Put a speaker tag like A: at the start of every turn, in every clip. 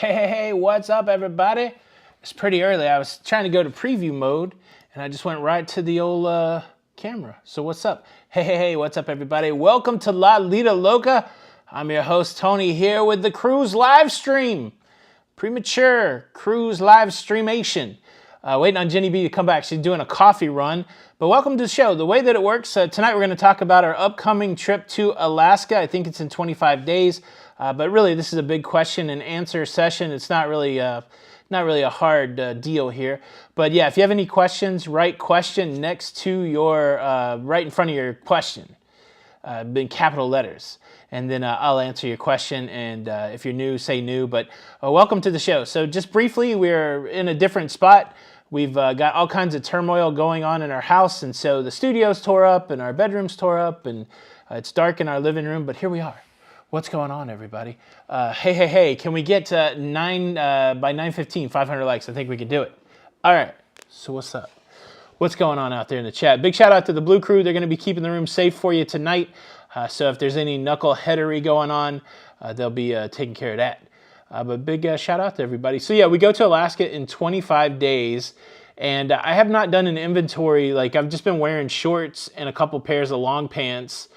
A: Hey, what's up, everybody? It's pretty early. I was trying to go to preview mode, and I just went right to the old camera. So what's up? Hey, what's up, everybody? Welcome to Lido, Loca. I'm your host, Tony, here with the cruise live stream. Premature cruise live streamation. Waiting on Jenny B to come back. She's doing a coffee run. But welcome to the show. The way that it works, tonight we're going to talk about our upcoming trip to Alaska. I think it's in 25 days. But really, this is a big question and answer session. It's not really a hard deal here. But yeah, if you have any questions, write question next to your, right in front of your question, in capital letters. And then I'll answer your question. And if you're new, say new. But welcome to the show. So just briefly, we're in a different spot. We've got all kinds of turmoil going on in our house. And so the studio's tore up and our bedroom's tore up. And it's dark in our living room. But here we are. What's going on, everybody? Hey, can we get by 9:15, 500 likes? I think we can do it. All right, so what's up? What's going on out there in the chat? Big shout out to the Blue Crew. They're going to be keeping the room safe for you tonight. So if there's any knuckleheadery going on, they'll be taking care of that. But big shout out to everybody. So yeah, we go to Alaska in 25 days. And I have not done an inventory. Like, I've just been wearing shorts and a couple pairs of long pants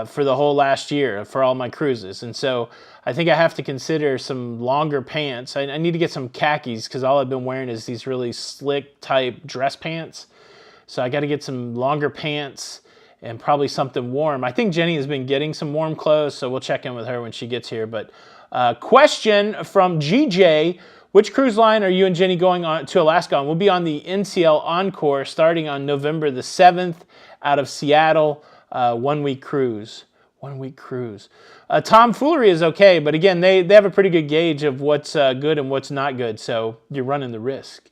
A: for the whole last year for all my cruises. And so I think I have to consider some longer pants. I need to get some khakis because all I've been wearing is these really slick type dress pants. So I got to get some longer pants and probably something warm. I think Jenny has been getting some warm clothes, so we'll check in with her when she gets here. But question from GJ, which cruise line are you and Jenny going on to Alaska on? We'll be on the NCL Encore starting on November the 7th out of Seattle. 1 week cruise. 1 week cruise. Tomfoolery is okay, but again, they have a pretty good gauge of what's good and what's not good, so you're running the risk.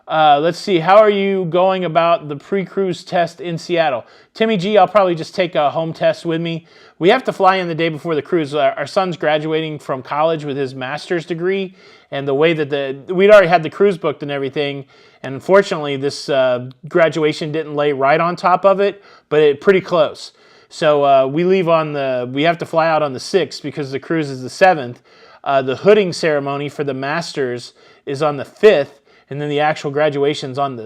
A: Let's see, how are you going about the pre-cruise test in Seattle? Timmy G, I'll probably just take a home test with me. We have to fly in the day before the cruise. Our son's graduating from college with his master's degree, and the way that we'd already had the cruise booked and everything, and unfortunately this graduation didn't lay right on top of it, but it pretty close. So we have to fly out on the 6th because the cruise is the 7th. The hooding ceremony for the masters is on the 5th, and then the actual graduation's on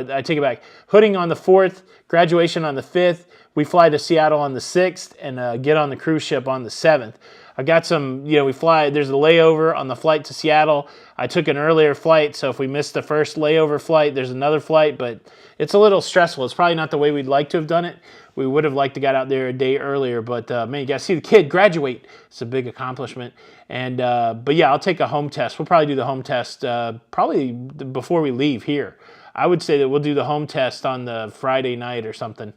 A: I take it back. Hooding on the 4th, graduation on the 5th. We fly to Seattle on the 6th and get on the cruise ship on the 7th. I got some, we fly, there's a layover on the flight to Seattle. I took an earlier flight, so if we missed the first layover flight, there's another flight, but it's a little stressful. It's probably not the way we'd like to have done it. We would have liked to got out there a day earlier, but man, you got to see the kid graduate. It's a big accomplishment. And but yeah, I'll take a home test. We'll probably do the home test probably before we leave here. I would say that we'll do the home test on the Friday night or something.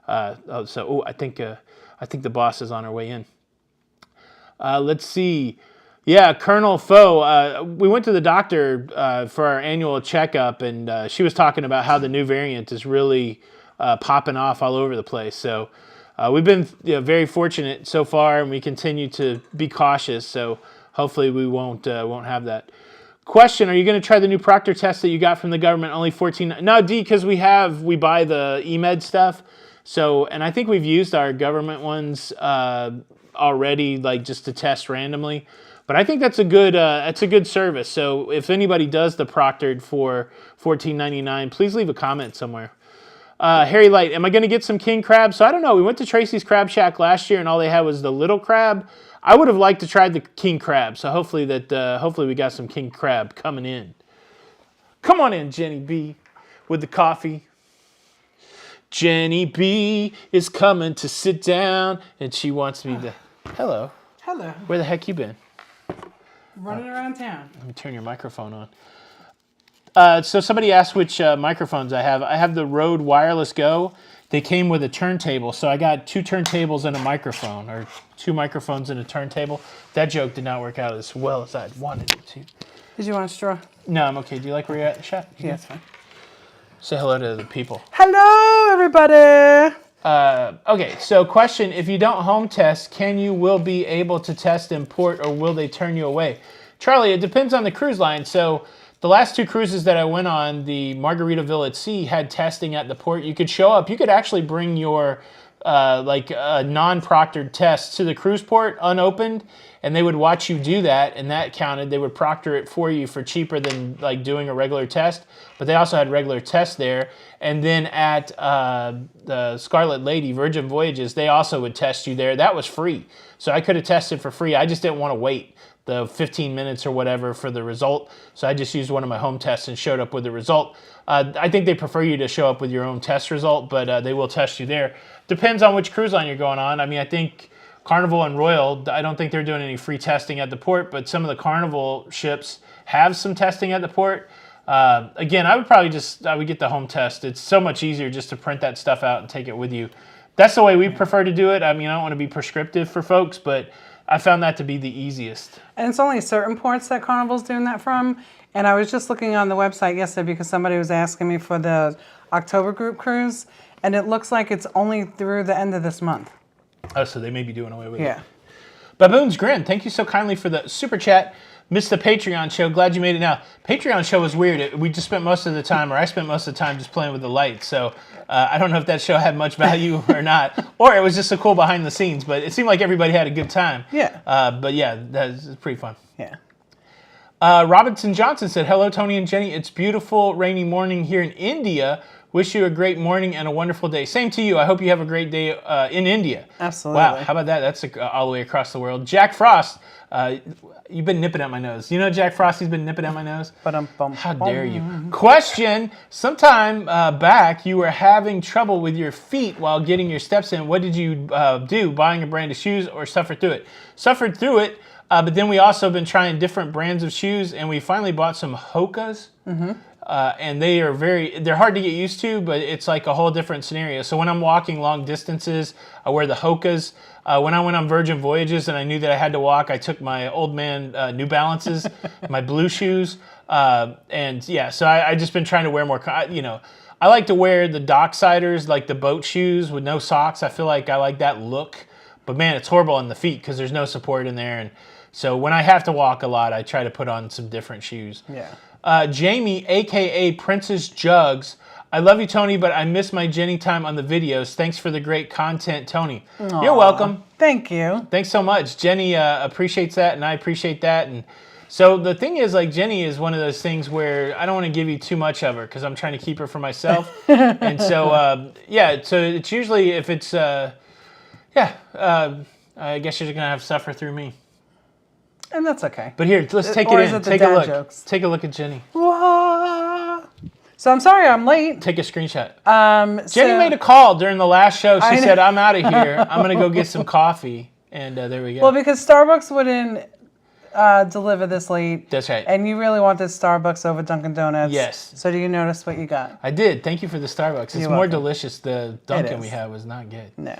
A: I think the boss is on her way in. Let's see. Yeah, Colonel Foe. We went to the doctor for our annual checkup, and she was talking about how the new variant is really popping off all over the place. So we've been very fortunate so far, and we continue to be cautious. So hopefully we won't have that. Question: are you going to try the new Proctor test that you got from the government? Only 14. No, D, because we buy the eMed stuff. So, and I think we've used our government ones already, like just to test randomly. But I think that's a good service. So if anybody does the proctored for $14.99, please leave a comment somewhere. Harry Light, am I going to get some king crab? So I don't know. We went to Tracy's Crab Shack last year, and all they had was the little crab. I would have liked to try the king crab. So hopefully we got some king crab coming in. Come on in, Jenny B, with the coffee. Jenny B is coming to sit down, and she wants me to. Hello.
B: Hello.
A: Where the heck you been?
B: Running around town.
A: Let me turn your microphone on. So somebody asked which microphones I have. I have the Rode Wireless Go. They came with a turntable, so I got 2 turntables and a microphone, or 2 microphones and a turntable. That joke did not work out as well as I'd wanted it to.
B: Did you want a straw?
A: No, I'm okay. Do you like where you're at, Shot?
B: Yeah, that's fine.
A: Say hello to the people.
B: Hello, everybody.
A: Okay, so question, if you don't home test, will be able to test in port, or will they turn you away? Charlie, it depends on the cruise line. So the last 2 cruises that I went on, the Margaritaville at Sea had testing at the port. You could show up. You could actually bring your like a non-proctored test to the cruise port unopened, and they would watch you do that, and that counted. They would proctor it for you for cheaper than like doing a regular test, but they also had regular tests there. And then at the Scarlet Lady Virgin Voyages, they also would test you there. That was free, so I could have tested for free. I just didn't want to wait the 15 minutes or whatever for the result, so I just used one of my home tests and showed up with the result. I think they prefer you to show up with your own test result, but they will test you there. Depends on which cruise line you're going on. I mean, I think Carnival and Royal, I don't think they're doing any free testing at the port, but some of the Carnival ships have some testing at the port. Again, I would get the home test. It's so much easier just to print that stuff out and take it with you. That's the way we prefer to do it. I mean, I don't want to be prescriptive for folks, but I found that to be the easiest.
B: And it's only certain ports that Carnival's doing that from. And I was just looking on the website yesterday because somebody was asking me for the October group cruise, and it looks like it's only through the end of this month.
A: Oh, so they may be doing away with it.
B: Yeah.
A: Baboon's Grin, thank you so kindly for the super chat. Missed the Patreon show. Glad you made it now. Patreon show was weird. We just spent most of the time, or I spent most of the time just playing with the lights. So I don't know if that show had much value or not, or it was just so cool behind the scenes, but it seemed like everybody had a good time.
B: Yeah.
A: But yeah, that's pretty fun.
B: Yeah.
A: Robinson Johnson said, hello, Tony and Jenny. It's beautiful, rainy morning here in India. Wish you a great morning and a wonderful day. Same to you. I hope you have a great day in India.
B: Absolutely.
A: Wow, how about that? That's all the way across the world. Jack Frost, you've been nipping at my nose. You know Jack Frosty's been nipping at my nose? How dare you? Question, sometime back, you were having trouble with your feet while getting your steps in. What did you do, buying a brand of shoes or suffer through it? Suffered through it, but then we also been trying different brands of shoes, and we finally bought some Hokas. Mm-hmm. And they're hard to get used to, but it's like a whole different scenario. So when I'm walking long distances, I wear the Hokas. When I went on Virgin Voyages and I knew that I had to walk, I took my old man New Balances, my blue shoes. And yeah, so I just been trying to wear more, I like to wear the docksiders, like the boat shoes with no socks. I feel like I like that look, but man, it's horrible on the feet because there's no support in there. And so when I have to walk a lot, I try to put on some different shoes.
B: Yeah.
A: Jamie, a.k.a. Princess Jugs. I love you, Tony, but I miss my Jenny time on the videos. Thanks for the great content, Tony.
B: Aww,
A: you're welcome.
B: Thank you.
A: Thanks so much. Jenny appreciates that, and I appreciate that. And so the thing is, like, Jenny is one of those things where I don't want to give you too much of her because I'm trying to keep her for myself. And so, so it's usually if it's, I guess you're going to have to suffer through me.
B: And that's okay.
A: But here, let's take it in. Take a look. Jokes? Take a look at Jenny.
B: So I'm sorry I'm late.
A: Take a screenshot. Jenny made a call during the last show. She said, I'm out of here. I'm going to go get some coffee. And there we go.
B: Well, because Starbucks wouldn't deliver this late.
A: That's right.
B: And you really wanted Starbucks over Dunkin' Donuts.
A: Yes.
B: So do you notice what you got?
A: I did. Thank you for the Starbucks. It's more delicious. The Dunkin' we had was not good.
B: No.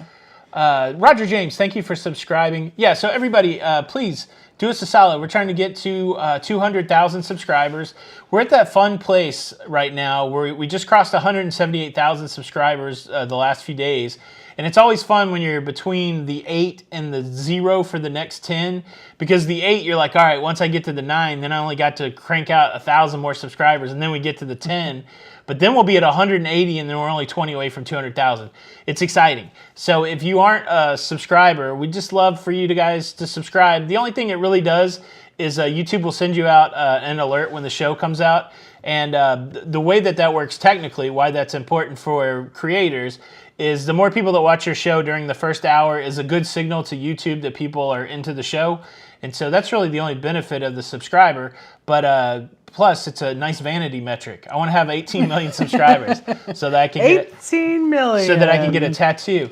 A: Roger James, thank you for subscribing. Yeah, so everybody, please do us a solid. We're trying to get to 200,000 subscribers. We're at that fun place right now where we just crossed 178,000 subscribers the last few days. And it's always fun when you're between the 8 and the 0 for the next 10. Because the 8, you're like, all right, once I get to the 9, then I only got to crank out 1,000 more subscribers. And then we get to the 10. But then we'll be at 180, and then we're only 20 away from 200,000. It's exciting. So if you aren't a subscriber, we'd just love for you guys to subscribe. The only thing it really does is YouTube will send you out an alert when the show comes out. And the way that works technically, why that's important for creators, is the more people that watch your show during the first hour is a good signal to YouTube that people are into the show. And so that's really the only benefit of the subscriber. But plus, it's a nice vanity metric. I want to have 18 million subscribers so that I can get
B: 18 million.
A: So that I can get a tattoo.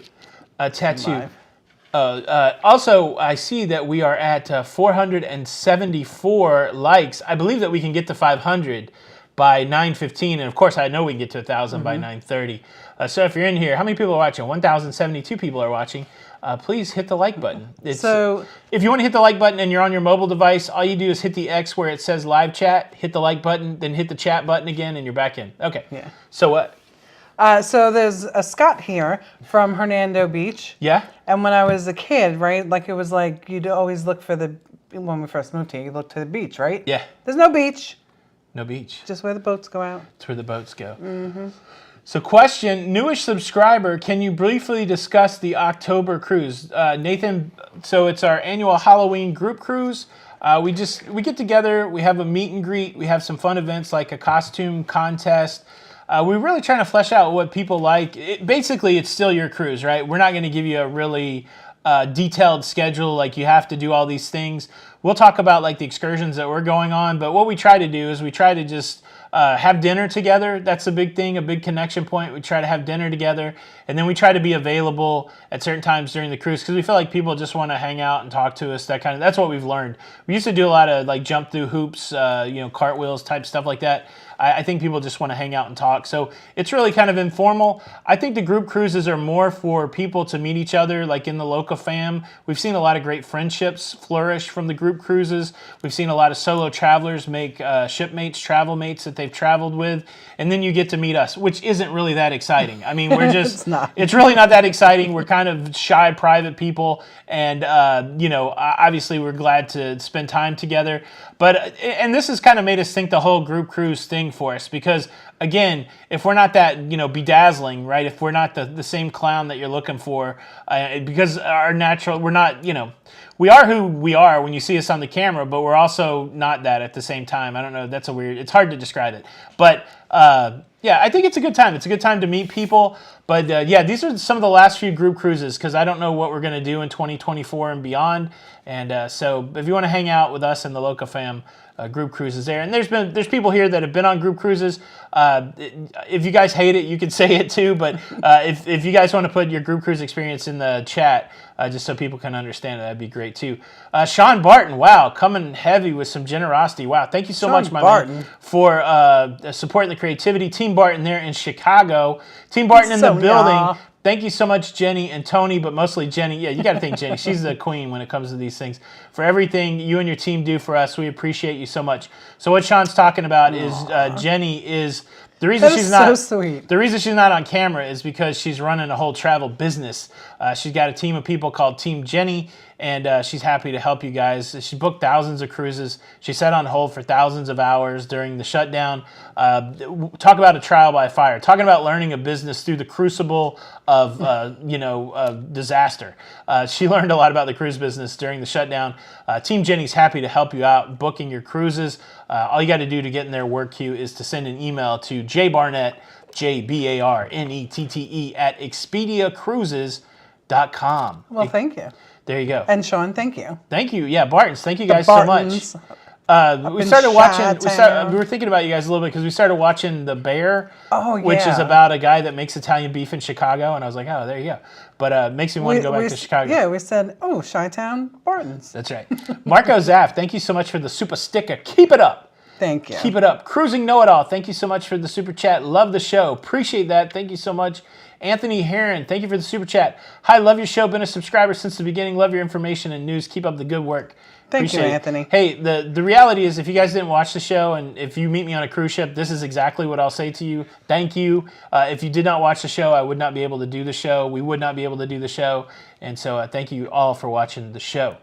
A: Also, I see that we are at 474 likes. I believe that we can get to 500 by 9:15, and of course, I know we can get to 1,000 by 9:30. So if you're in here, how many people are watching? 1,072 people are watching. Please hit the like button. So if you want to hit the like button and you're on your mobile device, all you do is hit the X where it says live chat, hit the like button, then hit the chat button again, and you're back in. Okay.
B: Yeah.
A: So what?
B: So there's a Scott here from Hernando Beach.
A: Yeah.
B: And when I was a kid, right, like it was like you'd always look for when we first moved here, you look to the beach, right?
A: Yeah.
B: There's no beach.
A: No beach.
B: Just where the boats go out.
A: It's where the boats go. Mm-hmm. So question, newish subscriber, can you briefly discuss the October cruise? Nathan, so it's our annual Halloween group cruise. We get together, we have a meet and greet, we have some fun events like a costume contest. We're really trying to flesh out what people like. Basically, it's still your cruise, right? We're not going to give you a really detailed schedule, like you have to do all these things. We'll talk about like the excursions that we're going on, but what we try to do is we try to just have dinner together. That's a big thing, a big connection point. We try to have dinner together, and then we try to be available at certain times during the cruise because we feel like people just want to hang out and talk to us. That's what we've learned. We used to do a lot of like jump through hoops, cartwheels type stuff like that. I think people just want to hang out and talk. So it's really kind of informal. I think the group cruises are more for people to meet each other, like in the Loca fam. We've seen a lot of great friendships flourish from the group cruises. We've seen a lot of solo travelers make shipmates, travel mates that they've traveled with. And then you get to meet us, which isn't really that exciting. I mean, we're just, it's really not that exciting. We're kind of shy, private people. And, obviously we're glad to spend time together. But, and this has kind of made us think the whole group cruise thing for us because, again, if we're not that, bedazzling, right? If we're not the same clown that you're looking for, because we're not, we are who we are when you see us on the camera, but we're also not that at the same time. I don't know. It's hard to describe it. But, I think it's a good time. It's a good time to meet people. But, these are some of the last few group cruises because I don't know what we're going to do in 2024 and beyond. And so if you want to hang out with us and the Loca fam, group cruises there. And there's people here that have been on group cruises. If you guys hate it, you can say it too. But if you guys want to put your group cruise experience in the chat, just so people can understand it, that'd be great too. Sean Barton, wow, coming heavy with some generosity. Wow, thank you so much, my man, for supporting the creativity. Team Barton there in Chicago. Team Barton in the building. Thank you so much, Jenny and Tony, but mostly Jenny. Yeah, you got to thank Jenny. She's the queen when it comes to these things. For everything you and your team do for us, we appreciate you so much. So what Sean's talking about is Jenny is the reason she's not so sweet. The reason she's not on camera is because she's running a whole travel business. She's got a team of people called Team Jenny, and she's happy to help you guys. She booked thousands of cruises. She sat on hold for thousands of hours during the shutdown. Talk about a trial by fire. Talking about learning a business through the crucible of disaster. She learned a lot about the cruise business during the shutdown. Team Jenny's happy to help you out booking your cruises. All you got to do to get in their work queue is to send an email to jbarnett, JBARNETTE at expediacruises.com.
B: Well, thank you.
A: There you go.
B: And Sean, thank you.
A: Thank you. Yeah, Bartons, thank you guys so much. We started watching. We were thinking about you guys a little bit because we started watching The Bear, which is about a guy that makes Italian beef in Chicago, and I was like, oh, there you go. But makes me want to go back to Chicago.
B: Yeah, we said, oh, Chi-Town, Bartons.
A: That's right. Marco Zaff, thank you so much for the super sticker. Keep it up.
B: Thank you.
A: Keep it up. Cruising Know-It-All, thank you so much for the super chat. Love the show. Appreciate that. Thank you so much. Anthony Heron, thank you for the super chat. Hi, love your show. Been a subscriber since the beginning. Love your information and news. Keep up the good work.
B: Thank you, Anthony.
A: Hey, the reality is if you guys didn't watch the show and if you meet me on a cruise ship, this is exactly what I'll say to you. Thank you. If you did not watch the show, I would not be able to do the show. We would not be able to do the show. And so thank you all for watching the show.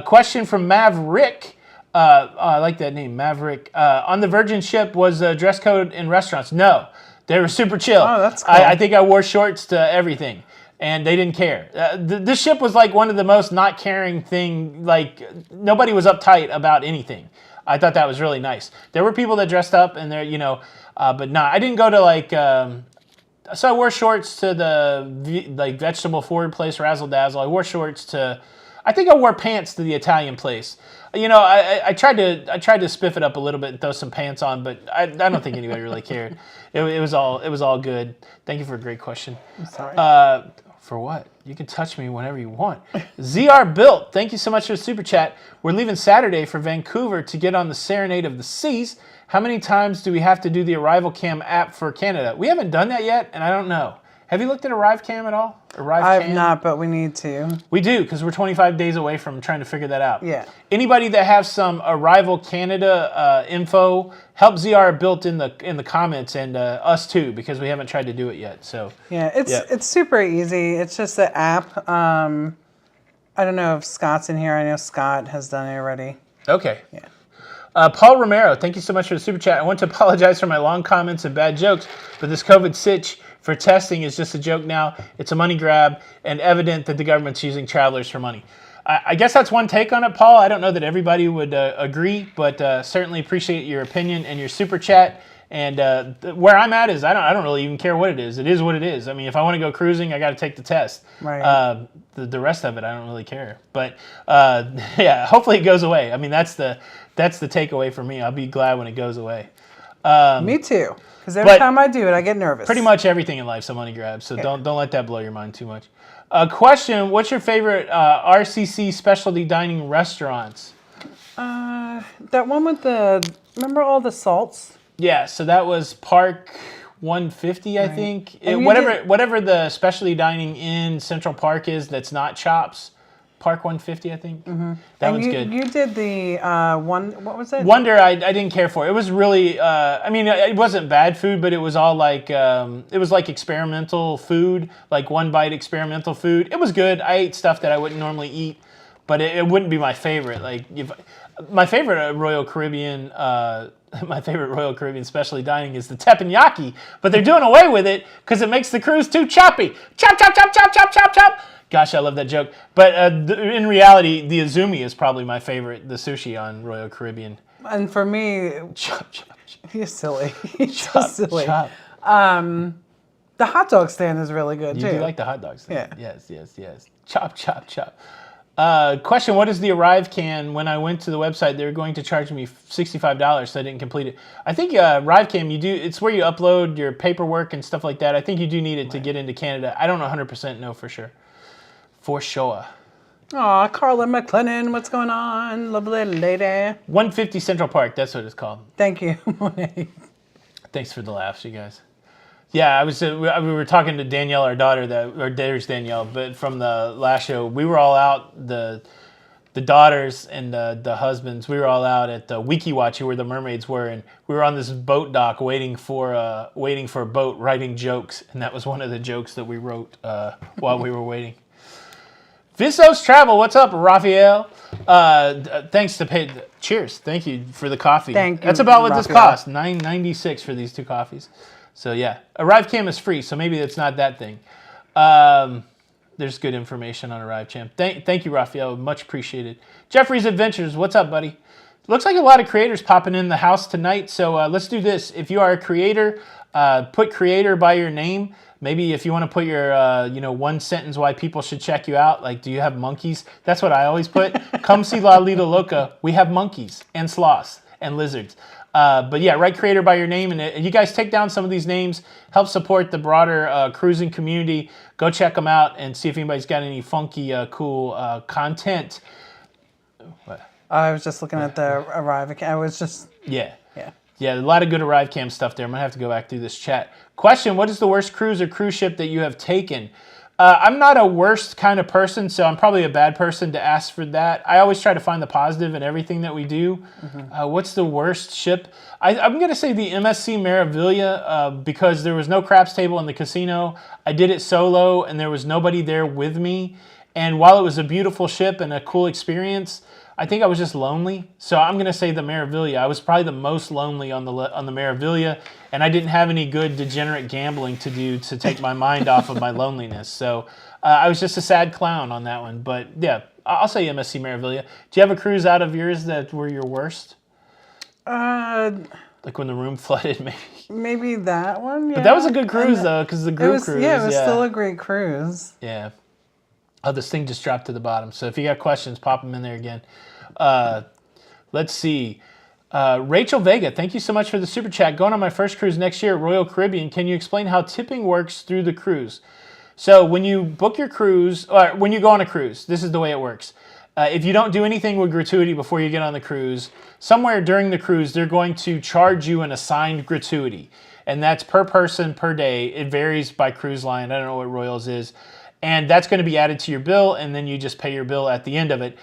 A: Question from Maverick. I like that name, Maverick. On the Virgin ship, was dress code in restaurants? No. They were super chill.
B: Oh, that's cool.
A: I think I wore shorts to everything, and they didn't care. This ship was like one of the most not caring thing. Like nobody was uptight about anything. I thought that was really nice. There were people that dressed up, and but nah, I didn't go to like. So I wore shorts to the vegetable forward place, Razzle Dazzle. I wore shorts to. I think I wore pants to the Italian place. I tried to spiff it up a little bit and throw some pants on, but I don't think anybody really cared. It was all good. Thank you for a great question.
B: I'm sorry.
A: For what? You can touch me whenever you want. ZR Built, thank you so much for the super chat. We're leaving Saturday for Vancouver to get on the Serenade of the Seas. How many times do we have to do the Arrival Cam app for Canada? We haven't done that yet, and I don't know. Have you looked at ArriveCam at all?
B: I've not, but we need to.
A: We do, because we're 25 days away from trying to figure that out.
B: Yeah.
A: Anybody that has some Arrival Canada info, help ZR Built in the comments, and us too, because we haven't tried to do it yet. So
B: yeah, it's super easy. It's just an app. I don't know if Scott's in here. I know Scott has done it already.
A: Okay.
B: Yeah.
A: Paul Romero, thank you so much for the super chat. I want to apologize for my long comments and bad jokes, but this COVID sitch for testing is just a joke now. It's a money grab and evident that the government's using travelers for money. I guess that's one take on it, Paul. I don't know that everybody would agree, but certainly appreciate your opinion and your super chat. And where I'm at is I don't really even care what it is. It is what it is. I mean, if I want to go cruising, I got to take the test.
B: Right.
A: The rest of it, I don't really care. But yeah, hopefully it goes away. I mean, that's the takeaway for me. I'll be glad when it goes away.
B: Me too. Because every time I do it, I get nervous.
A: Pretty much everything in life's a money grab. So don't let that blow your mind too much. Question: what's your favorite RCC specialty dining restaurants?
B: That one with remember all the salts?
A: Yeah, so that was Park 150, I think. Whatever the specialty dining in Central Park is that's not Chops. Park 150, I think. Mm-hmm. That one's good.
B: You did the one, what was it?
A: Wonder, I didn't care for. It was really, I mean, it wasn't bad food, but it was all like, it was like experimental food, like one bite experimental food. It was good. I ate stuff that I wouldn't normally eat, but it wouldn't be my favorite. Like, my favorite Royal Caribbean specialty dining is the teppanyaki, but they're doing away with it because it makes the cruise too choppy. Chop, chop, chop, chop, chop, chop, chop. Gosh, I love that joke. But in reality, the Izumi is probably my favorite, the sushi on Royal Caribbean.
B: And for me,
A: chop, chop, chop.
B: You're silly. You're so silly.
A: Chop.
B: The hot dog stand is really good, too.
A: You do like the hot dog stand?
B: Yeah.
A: Yes. Chop, chop, chop. Question, what is the Arrive Can? When I went to the website, they were going to charge me $65, so I didn't complete it. I think Arrive Can, it's where you upload your paperwork and stuff like that. I think you do need it to get into Canada. I don't 100% know for sure. For sure.
B: Aw, Carla McLennan, what's going on? Lovely lady.
A: 150 Central Park, that's what it's called.
B: Thank you, Monet.
A: Thanks for the laughs, you guys. Yeah, we were talking to Danielle, our daughter, there's Danielle, but from the last show, we were all out, the daughters and the husbands, we were all out at the Wikiwachi where the mermaids were, and we were on this boat dock waiting for a boat, writing jokes, and that was one of the jokes that we wrote while we were waiting. Visos Travel, what's up, Raphael? Thanks to pay. Cheers, thank you for the coffee.
B: Thank you.
A: That's about what
B: Raphael.
A: this cost, $9.96 for these 2 coffees. So yeah, Arrive Cam is free, so maybe it's not that thing. There's good information on Arrive Cam. Thank you, Raphael, much appreciated. Jeffrey's Adventures, what's up, buddy? Looks like a lot of creators popping in the house tonight, so let's do this. If you are a creator, put creator by your name. Maybe if you want to put your, one sentence why people should check you out, like, do you have monkeys? That's what I always put. Come see Lido, Loca. We have monkeys and sloths and lizards. But yeah, write creator by your name, and you guys take down some of these names, help support the broader cruising community. Go check them out and see if anybody's got any funky, cool content. What?
B: I was just looking at the Arrive account. I was just...
A: Yeah, a lot of good Arrive Cam stuff there. I'm going to have to go back through this chat. Question, what is the worst cruise or cruise ship that you have taken? I'm not a worst kind of person, so I'm probably a bad person to ask for that. I always try to find the positive in everything that we do. Mm-hmm. What's the worst ship? I'm going to say the MSC Meraviglia because there was no craps table in the casino. I did it solo, and there was nobody there with me. And while it was a beautiful ship and a cool experience, I think I was just lonely. So I'm going to say the Meraviglia. I was probably the most lonely on the Meraviglia, and I didn't have any good degenerate gambling to do to take my mind off of my loneliness. So I was just a sad clown on that one. But yeah, I'll say MSC Meraviglia. Do you have a cruise out of yours that were your worst? Like when the room flooded, maybe?
B: Maybe that one, yeah.
A: But that was a good cruise, though, because the group cruise.
B: Yeah, it was still a great cruise.
A: Yeah. Oh, this thing just dropped to the bottom. So if you got questions, pop them in there again. Let's see. Rachel Vega, thank you so much for the super chat. Going on my first cruise next year at Royal Caribbean, can you explain how tipping works through the cruise? So when you book your cruise, or when you go on a cruise, this is the way it works. If you don't do anything with gratuity before you get on the cruise, somewhere during the cruise, they're going to charge you an assigned gratuity. And that's per person, per day. It varies by cruise line. I don't know what Royals is. And that's going to be added to your bill, and then you just pay your bill at the end of it.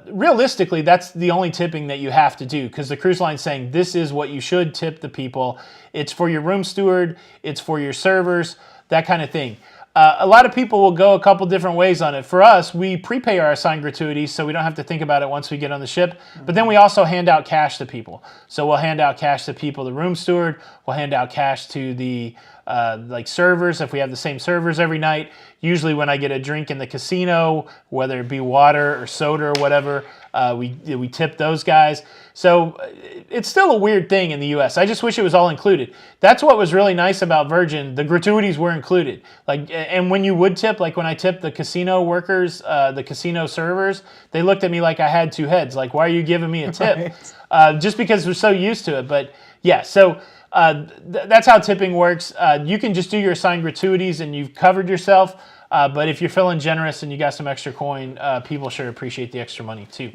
A: Realistically, that's the only tipping that you have to do, because the cruise line's saying this is what you should tip the people. It's for your room steward, it's for your servers, that kind of thing. A lot of people will go a couple different ways on it. For us, we prepay our assigned gratuities, so we don't have to think about it once we get on the ship. But then we also hand out cash to people. So we'll hand out cash to people, the room steward. We'll hand out cash to the like servers if we have the same servers every night. Usually when I get a drink in the casino, whether it be water or soda or whatever, we tip those guys. So it's still a weird thing in the U.S. I just wish it was all included. That's what was really nice about Virgin. The gratuities were included. Like, and when you would tip, like when I tipped the casino workers, the casino servers, they looked at me like I had two heads. Like, why are you giving me a tip? Right. Just because we're so used to it. But yeah, so that's how tipping works. You can just do your assigned gratuities and you've covered yourself. But if you're feeling generous and you got some extra coin, people sure appreciate the extra money too.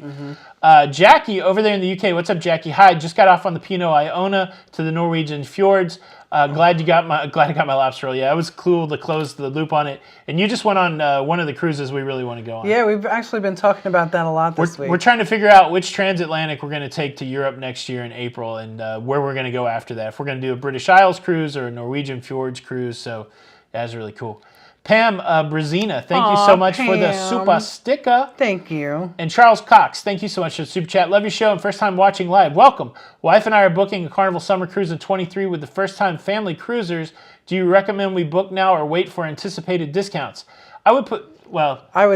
A: Jackie over there in the UK, what's up, Jackie? Hi, just got off on the Pinot Iona to the Norwegian fjords. Glad I got my lobster roll. Yeah, it was cool to close the loop on it. And you just went on one of the cruises we really want to go on.
B: Yeah, we've actually been talking about that a lot this week.
A: We're trying to figure out which transatlantic we're going to take to Europe next year in April and where we're going to go after that. If we're going to do a British Isles cruise or a Norwegian fjords cruise. So that's really cool. Pam Brazina, thank you so much for the super sticker.
B: Thank you.
A: And Charles Cox, thank you so much for the super chat. Love your show and first time watching live. Welcome. Wife and I are booking a Carnival summer cruise in 23 with the first time family cruisers. Do you recommend we book now or wait for anticipated discounts? I would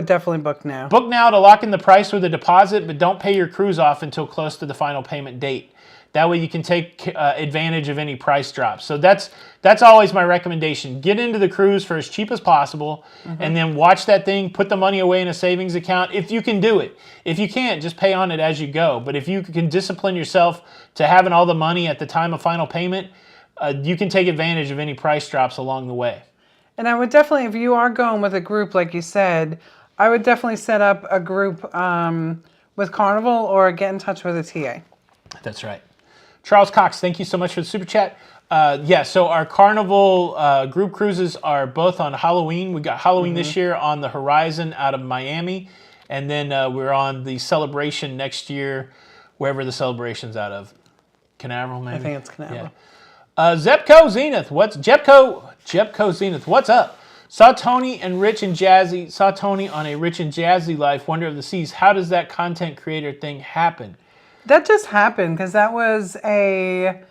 B: definitely book now.
A: Book now to lock in the price with a deposit, but don't pay your cruise off until close to the final payment date. That way you can take advantage of any price drops. So that's always my recommendation. Get into the cruise for as cheap as possible, and then watch that thing, put the money away in a savings account if you can do it. If you can't, just pay on it as you go. But if you can discipline yourself to having all the money at the time of final payment, you can take advantage of any price drops along the way.
B: And I would definitely, if you are going with a group, like you said, I would definitely set up a group with Carnival or get in touch with a TA.
A: That's right. Charles Cox, thank you so much for the super chat. So our Carnival group cruises are both on Halloween. We got Halloween this year on the Horizon out of Miami, and then we're on the Celebration next year, wherever the Celebration's out of. Canaveral, maybe?
B: I think it's Canaveral.
A: Yeah. Jepco Zenith, Jepco Zenith, what's up? Saw Tony on a Rich and Jazzy life, Wonder of the Seas. How does that content creator thing happen?
B: That just happened because that was a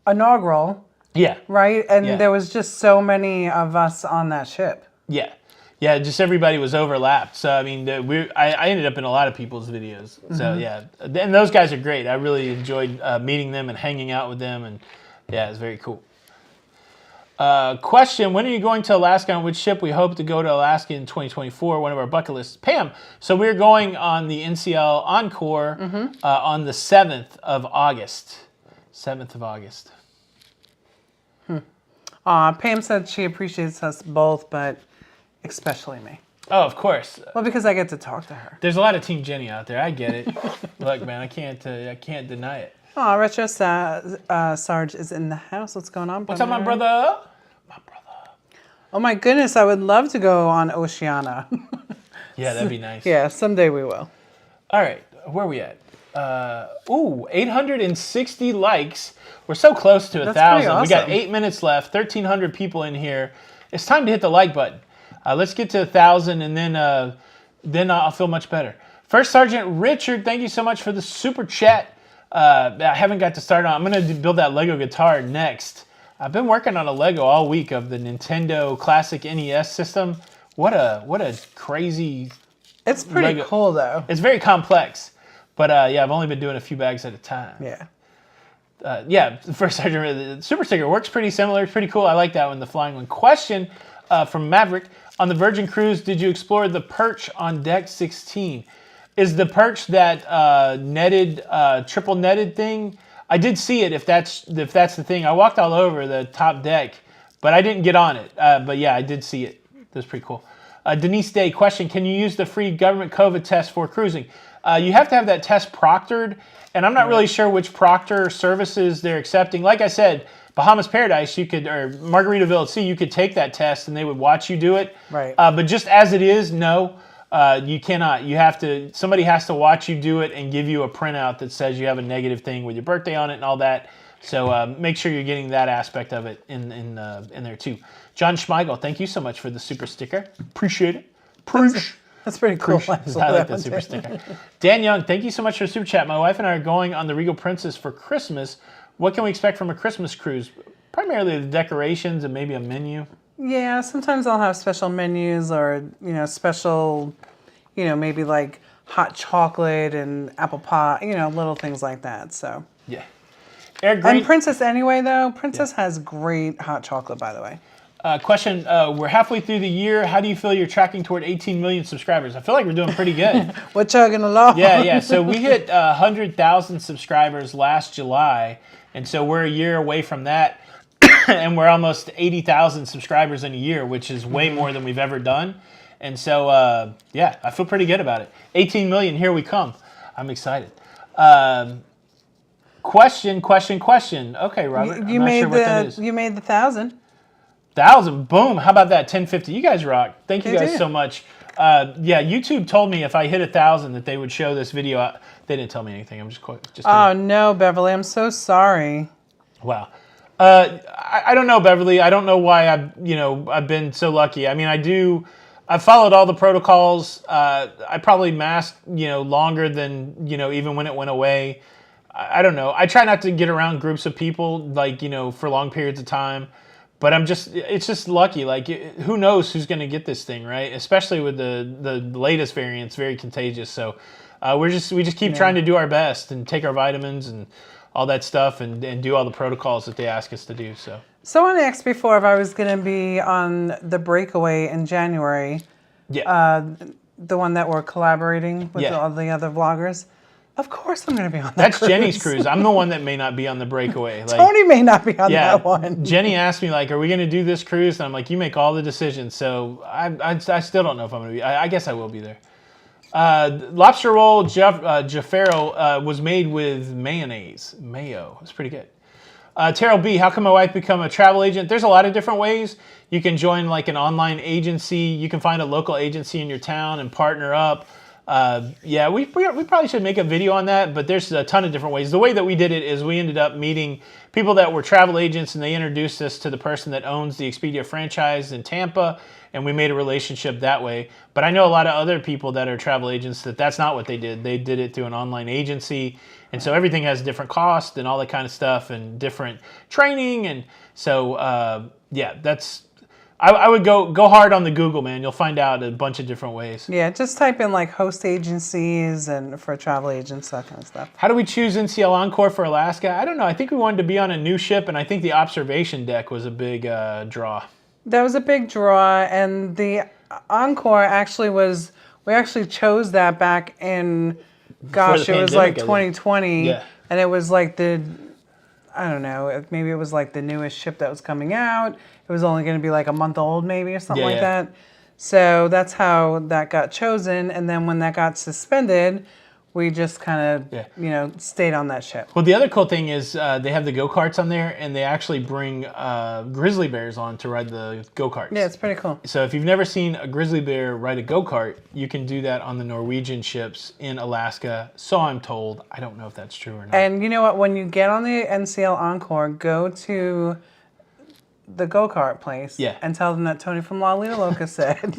B: inaugural.
A: Yeah.
B: Right? And there was just so many of us on that ship.
A: Yeah. Yeah, just everybody was overlapped. So, I mean, I ended up in a lot of people's videos. So, yeah. And those guys are great. I really enjoyed meeting them and hanging out with them. And, yeah, it's very cool. Question, when are you going to Alaska? On which ship? We hope to go to Alaska in 2024, one of our bucket lists. Pam, so we're going on the NCL Encore on the 7th of August. 7th of August.
B: Pam said she appreciates us both, but especially me.
A: Oh, of course.
B: Well, because I get to talk to her.
A: There's a lot of Team Jenny out there. I get it. Look, man, I can't deny it.
B: Oh, Retro Sarge is in the house. What's going on, brother?
A: What's up, my brother?
B: Oh, my goodness. I would love to go on Oceana.
A: Yeah, that'd be nice.
B: Yeah, someday we will.
A: All right. Where are we at? 860 likes. We're so close to 1,000. Awesome. We got 8 minutes left. 1,300 people in here. It's time to hit the like button. Let's get to 1,000, and then I'll feel much better. First Sergeant Richard, thank you so much for the super chat. I haven't got to start on. I'm going to build that Lego guitar next. I've been working on a Lego all week of the Nintendo Classic NES system. What a crazy.
B: It's pretty
A: Lego.
B: Cool though.
A: It's very complex, but I've only been doing a few bags at a time.
B: Yeah.
A: The First Sergeant, the super sticker works pretty similar. It's pretty cool. I like that one, the flying one. Question from Maverick: on the Virgin Cruise, did you explore the perch on deck 16? Is the perch that netted, triple netted thing? I did see it. If that's the thing, I walked all over the top deck, but I didn't get on it. But yeah, I did see it. That's pretty cool. Denise Day, question: can you use the free government COVID test for cruising? You have to have that test proctored, and I'm not really sure which proctor services they're accepting. Like I said, Bahamas Paradise, or Margaritaville at Sea, you could take that test and they would watch you do it.
B: Right.
A: But just as it is, no. You cannot. Somebody has to watch you do it and give you a printout that says you have a negative thing with your birthday on it and all that. So make sure you're getting that aspect of it in there too. John Schmeigel, thank you so much for the super sticker. Appreciate it.
B: That's pretty cool.
A: I like that super sticker. Dan Young, thank you so much for the super chat. My wife and I are going on the Regal Princess for Christmas. What can we expect from a Christmas cruise? Primarily the decorations and maybe a menu.
B: Yeah, sometimes I'll have special menus or, special, maybe like hot chocolate and apple pie, little things like that. So
A: Yeah.
B: And Princess anyway, though. Princess has great hot chocolate, by the way.
A: Question, we're halfway through the year. How do you feel you're tracking toward 18 million subscribers? I feel like we're doing pretty good.
B: We're chugging along.
A: Yeah. So we hit 100,000 subscribers last July, and so we're a year away from that, and we're almost 80,000 subscribers in a year, which is way more than we've ever done. And so, I feel pretty good about it. 18 million, here we come. I'm excited. Question. Okay, Robert, I'm not sure what that is.
B: You made the 1,000.
A: 1,000, boom! How about that? 1050. You guys rock. Thank you guys so much. YouTube told me if I hit 1,000 that they would show this video. They didn't tell me anything. I'm just
B: Oh no, Beverly, I'm so sorry.
A: Wow. I don't know, Beverly. I don't know why I've been so lucky. I mean, I've followed all the protocols. I probably masked longer than even when it went away. I don't know. I try not to get around groups of people for long periods of time. But it's just lucky. Like, who knows who's going to get this thing, right? Especially with the latest variant, it's very contagious. So we just keep trying to do our best and take our vitamins and all that stuff and do all the protocols that they ask us to do. So
B: someone asked before if I was going to be on the breakaway in January.
A: Yeah.
B: The one that we're collaborating with all the other vloggers. Of course I'm going to be on that
A: That's
B: cruise.
A: Jenny's cruise. I'm the one that may not be on the breakaway.
B: Tony may not be on that one.
A: Jenny asked me, are we going to do this cruise? And I'm like, you make all the decisions. So I still don't know if I'm going to be. I guess I will be there. Lobster roll Jafaro was made with mayo. It's pretty good. Terrell B, how can my wife become a travel agent? There's a lot of different ways. You can join an online agency. You can find a local agency in your town and partner up. We probably should make a video on that, but there's a ton of different ways. The way that we did it is we ended up meeting people that were travel agents, and they introduced us to the person that owns the Expedia franchise in Tampa, and we made a relationship that way. But I know a lot of other people that are travel agents that's not what they did. They did it through an online agency, and so everything has different costs and all that kind of stuff and different training, and so that's... I would go hard on the Google, man. You'll find out a bunch of different ways.
B: Yeah, just type in host agencies and for travel agents, that kind of stuff.
A: How do we choose NCL Encore for Alaska? I don't know. I think we wanted to be on a new ship, and I think the observation deck was a big draw.
B: That was a big draw, and the Encore actually was, we actually chose that back in, gosh, it was 2020.
A: Yeah.
B: And it was I don't know, maybe it was the newest ship that was coming out. It was only going to be a month old maybe or something like that. So that's how that got chosen. And then when that got suspended, we just kind of, stayed on that ship.
A: Well, the other cool thing is they have the go-karts on there, and they actually bring grizzly bears on to ride the go-karts.
B: Yeah, it's pretty cool.
A: So if you've never seen a grizzly bear ride a go-kart, you can do that on the Norwegian ships in Alaska. So I'm told. I don't know if that's true or not.
B: And you know what? When you get on the NCL Encore, go to the go-kart place and tell them that Tony from Lido, Loca said.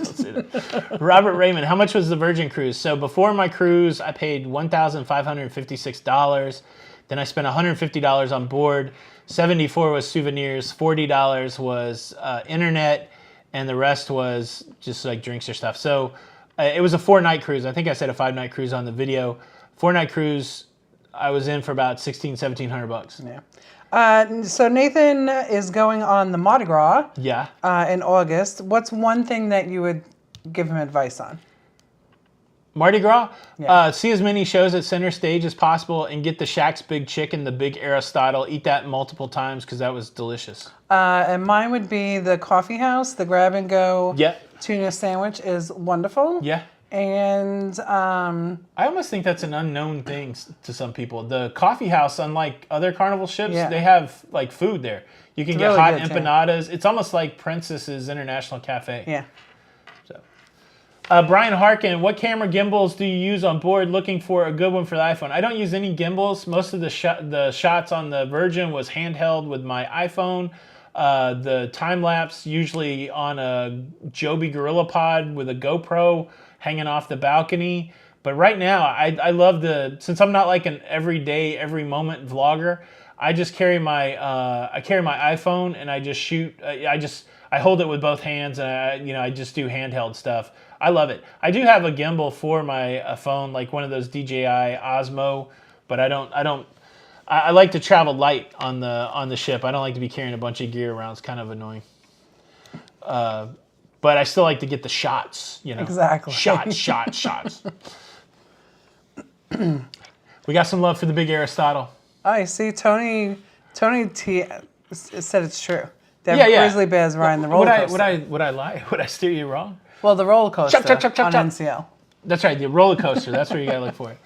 A: Robert Raymond, how much was the Virgin cruise? So before my cruise, I paid $1,556. Then I spent $150 on board. $74 was souvenirs. $40 was internet, and the rest was just drinks or stuff. So it was a 4-night cruise. I think I said a 5-night cruise on the video. 4-night cruise, I was in for about $1,700.
B: Yeah. So Nathan is going on the Mardi Gras in August. What's one thing that you would give him advice on?
A: Mardi Gras? Yeah. See as many shows at center stage as possible and get the Shaq's Big Chicken, the Big Aristotle. Eat that multiple times because that was delicious.
B: And mine would be the Coffee House. The grab-and-go tuna sandwich is wonderful.
A: Yeah.
B: And
A: I almost think that's an unknown thing to some people. The Coffee House, unlike other Carnival ships, they have food there. You can get really hot empanadas. It's almost like Princess's International Cafe.
B: Yeah.
A: So, Brian Harkin, what camera gimbals do you use on board looking for a good one for the iPhone? I don't use any gimbals. Most of the shots on the Virgin was handheld with my iPhone. The time-lapse usually on a Joby Gorilla Pod with a GoPro hanging off the balcony. But right now, I love since I'm not like an everyday, every moment vlogger, I just carry my iPhone and I just shoot. I hold it with both hands and I just do handheld stuff. I love it. I do have a gimbal for my phone, like one of those DJI Osmo, but I like to travel light on the ship. I don't like to be carrying a bunch of gear around. It's kind of annoying. But I still like to get the shots,
B: Exactly.
A: Shots. We got some love for the big Aristotle.
B: I see. Tony T said it's true. They have grizzly bears riding the roller coaster.
A: Would I lie? Would I steer you wrong?
B: Well, the roller coaster
A: Chop.
B: on NCL.
A: That's right, the roller coaster. That's where you gotta look for it.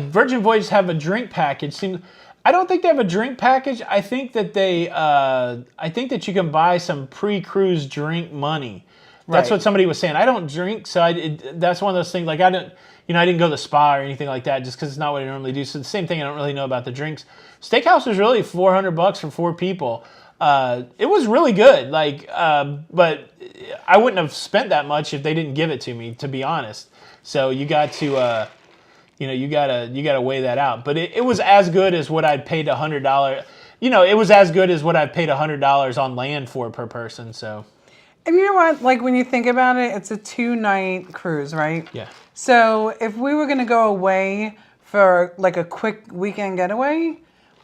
A: Virgin Voyages have a drink package. I don't think they have a drink package. I think that you can buy some pre-cruise drink money. That's what somebody was saying. I don't drink, so that's one of those things. Like I didn't go to the spa or anything like that, just because it's not what I normally do. So the same thing. I don't really know about the drinks. Steakhouse was really $400 for 4 people. It was really good. But I wouldn't have spent that much if they didn't give it to me, to be honest. So you got to, you gotta weigh that out. But it was as good as what I'd paid $100. It was as good as what I paid $100 on land for per person. So.
B: And you know what? Like when you think about it, it's a 2-night cruise, right?
A: Yeah.
B: So if we were going to go away for like a quick weekend getaway,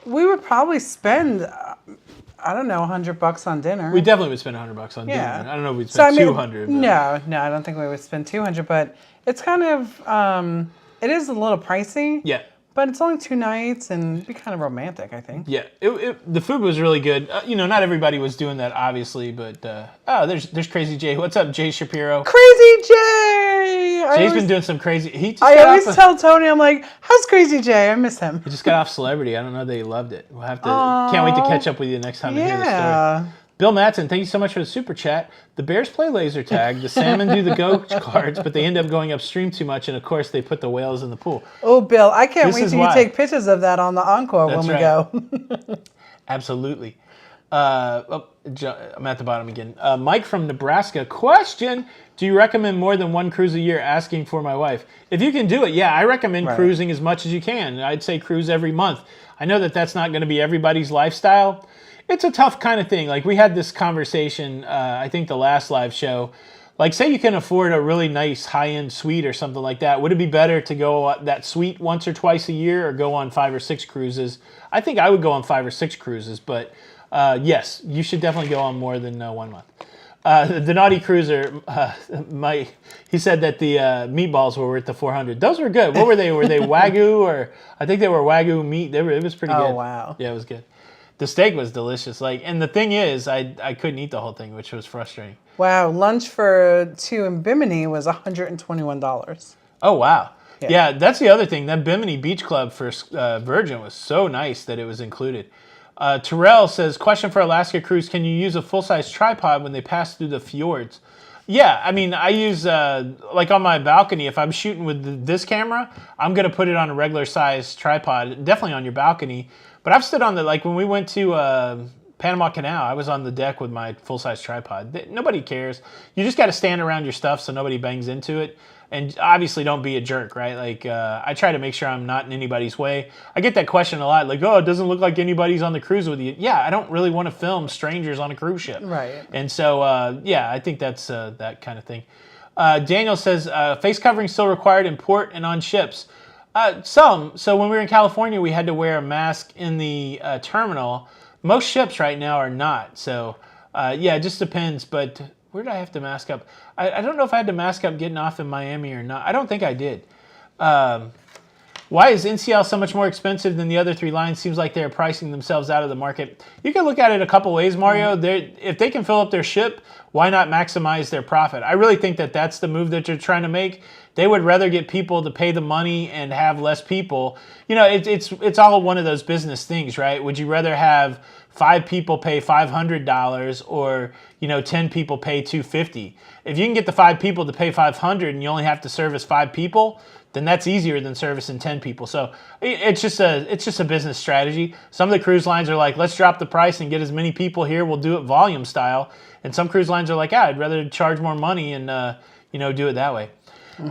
B: we would probably spend, I don't know, $100 on dinner.
A: We definitely would spend $100 on dinner. I don't know if we'd spend $200.
B: No, I don't think we would spend $200. But it's kind of, it is a little pricey.
A: Yeah.
B: But it's only 2 nights and it'd be kind of romantic, I think.
A: Yeah, the food was really good. Not everybody was doing that, obviously, but there's Crazy Jay. What's up, Jay Shapiro?
B: Crazy Jay!
A: Jay's been doing some crazy.
B: I always tell Tony, I'm like, how's Crazy Jay? I miss him.
A: He just got off Celebrity. I don't know that he loved it. We'll have to. Can't wait to catch up with you next time to hear the story. Bill Matson, thank you so much for the super chat. The Bears play laser tag. The salmon do the go cards, but they end up going upstream too much, and of course they put the whales in the pool.
B: Oh, Bill, I can't wait till you take pictures of that on the Encore when we go.
A: Absolutely. I'm at the bottom again. Mike from Nebraska. Question: do you recommend more than 1 cruise a year? Asking for my wife. If you can do it, yeah, I recommend cruising as much as you can. I'd say cruise every month. I know that that's not going to be everybody's lifestyle. It's a tough kind of thing. Like we had this conversation, I think the last live show. Like say you can afford a really nice high-end suite or something like that. Would it be better to go that suite once or twice a year or go on 5 or 6 cruises? I think I would go on 5 or 6 cruises, but yes, you should definitely go on more than 1 month. The Naughty Cruiser, he said that the meatballs were worth the $400. Those were good. What were they? Were they Wagyu or I think they were Wagyu meat. It was pretty good.
B: Oh, wow.
A: Yeah, it was good. The steak was delicious. And the thing is, I couldn't eat the whole thing, which was frustrating.
B: Wow, lunch for 2 in Bimini was $121.
A: Oh, wow. Yeah, that's the other thing. That Bimini Beach Club for Virgin was so nice that it was included. Terrell says, question for Alaska cruise, can you use a full-size tripod when they pass through the fjords? Yeah, I mean, I use, like on my balcony, if I'm shooting with this camera, I'm going to put it on a regular size tripod, definitely on your balcony. But I've stood on like when we went to Panama Canal, I was on the deck with my full-size tripod. Nobody cares. You just got to stand around your stuff so nobody bangs into it. And obviously don't be a jerk, right? Like I try to make sure I'm not in anybody's way. I get that question a lot, like, oh, it doesn't look like anybody's on the cruise with you. Yeah, I don't really want to film strangers on a cruise ship.
B: Right.
A: And so, yeah, I think that's that kind of thing. Daniel says, face covering still required in port and on ships. Some. So when we were in California, we had to wear a mask in the terminal. Most ships right now are not. So, yeah, it just depends. But where did I have to mask up? I don't know if I had to mask up getting off in Miami or not. I don't think I did. Why is NCL so much more expensive than the other 3 lines? Seems like they're pricing themselves out of the market. You can look at it a couple ways, Mario. If they can fill up their ship, why not maximize their profit? I really think that that's the move that you're trying to make. They would rather get people to pay the money and have less people. You know, it's all one of those business things, right? Would you rather have 5 people pay $500 or, 10 people pay $250. If you can get the 5 people to pay $500 and you only have to service 5 people, then that's easier than servicing 10 people. So it's just a business strategy. Some of the cruise lines are like, let's drop the price and get as many people here. We'll do it volume style. And some cruise lines are like, I'd rather charge more money and do it that way.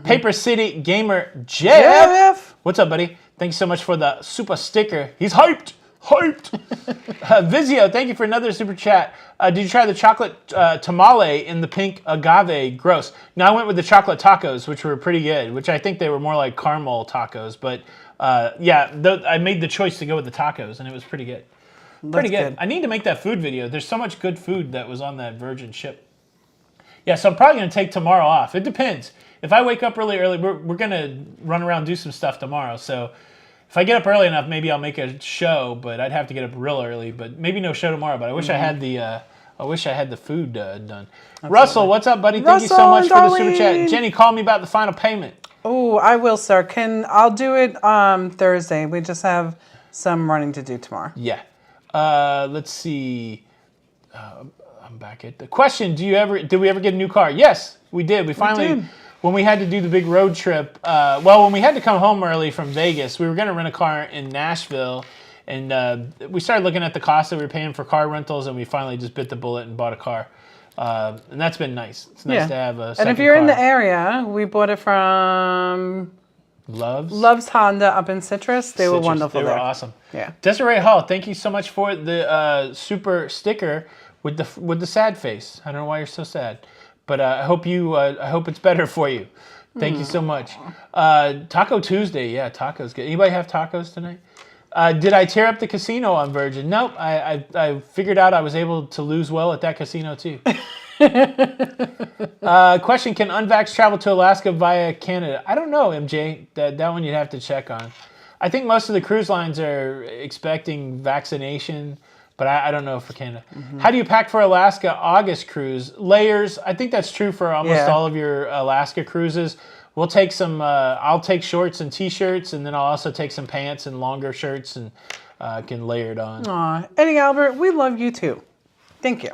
A: Paper City Gamer Jeff. What's up, buddy? Thank you so much for the super sticker. He's hyped. Vizio, thank you for another super chat. Did you try the chocolate tamale in the pink agave? Gross. No, I went with the chocolate tacos, which were pretty good, which I think they were more like caramel tacos. But I made the choice to go with the tacos, and it was pretty good. Pretty good. I need to make that food video. There's so much good food that was on that Virgin ship. Yeah, so I'm probably going to take tomorrow off. It depends. If I wake up really early, we're going to run around and do some stuff tomorrow. So if I get up early enough, maybe I'll make a show, but I'd have to get up real early. But maybe no show tomorrow. But I wish I had the food done. Absolutely. Russell, what's up, buddy? Thank you so much for the super chat. Jenny, call me about the final payment.
B: Oh, I will, sir. I'll do it Thursday. We just have some running to do tomorrow.
A: Yeah. Let's see. I'm back at the question. Did we ever get a new car? Yes, we did. We finally. When we had to do the big road trip, when we had to come home early from Vegas, we were going to rent a car in Nashville, and we started looking at the cost that we were paying for car rentals, and we finally just bit the bullet and bought a car. And that's been nice. It's nice to have a second car.
B: And if you're in the area, we bought it from Love's Honda up in Citrus. They were wonderful.
A: They were awesome.
B: Yeah.
A: Desiree Hall, thank you so much for the super sticker with the sad face. I don't know why you're so sad. But I hope it's better for you. Thank you so much. Taco Tuesday, yeah, tacos good. Anybody have tacos tonight? Did I tear up the casino on Virgin? Nope. I figured out I was able to lose well at that casino too. Question: can unvaxxed travel to Alaska via Canada? I don't know, MJ. That one you'd have to check on. I think most of the cruise lines are expecting vaccination. But I don't know for Canada. How do you pack for Alaska August cruise? Layers. I think that's true for almost all of your Alaska cruises. We'll take some. I'll take shorts and t-shirts, and then I'll also take some pants and longer shirts, and can layer it on.
B: Aw, Eddie Albert, we love you too. Thank you.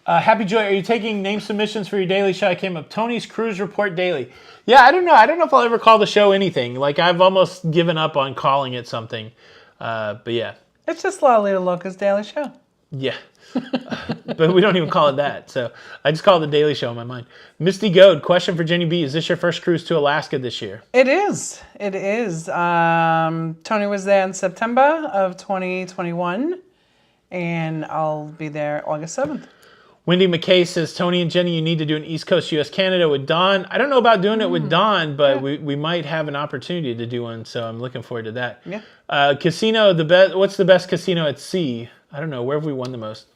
A: Happy Joy, are you taking name submissions for your daily show? I came up Tony's Cruise Report Daily. Yeah, I don't know. I don't know if I'll ever call the show anything. Like I've almost given up on calling it something. But yeah.
B: It's just Lido Loca's Daily Show.
A: Yeah. But we don't even call it that. So I just call it the Daily Show in my mind. Misty Goad, question for Jenny B. Is this your first cruise to Alaska this year?
B: It is. It is. Tony was there in September of 2021. And I'll be there August 7th.
A: Wendy McKay says, Tony and Jenny, you need to do an East Coast U.S. Canada with Dawn. I don't know about doing it with Dawn, but we might have an opportunity to do one, so I'm looking forward to that.
B: Yeah.
A: Casino, what's the best casino at sea? I don't know. Where have we won the most?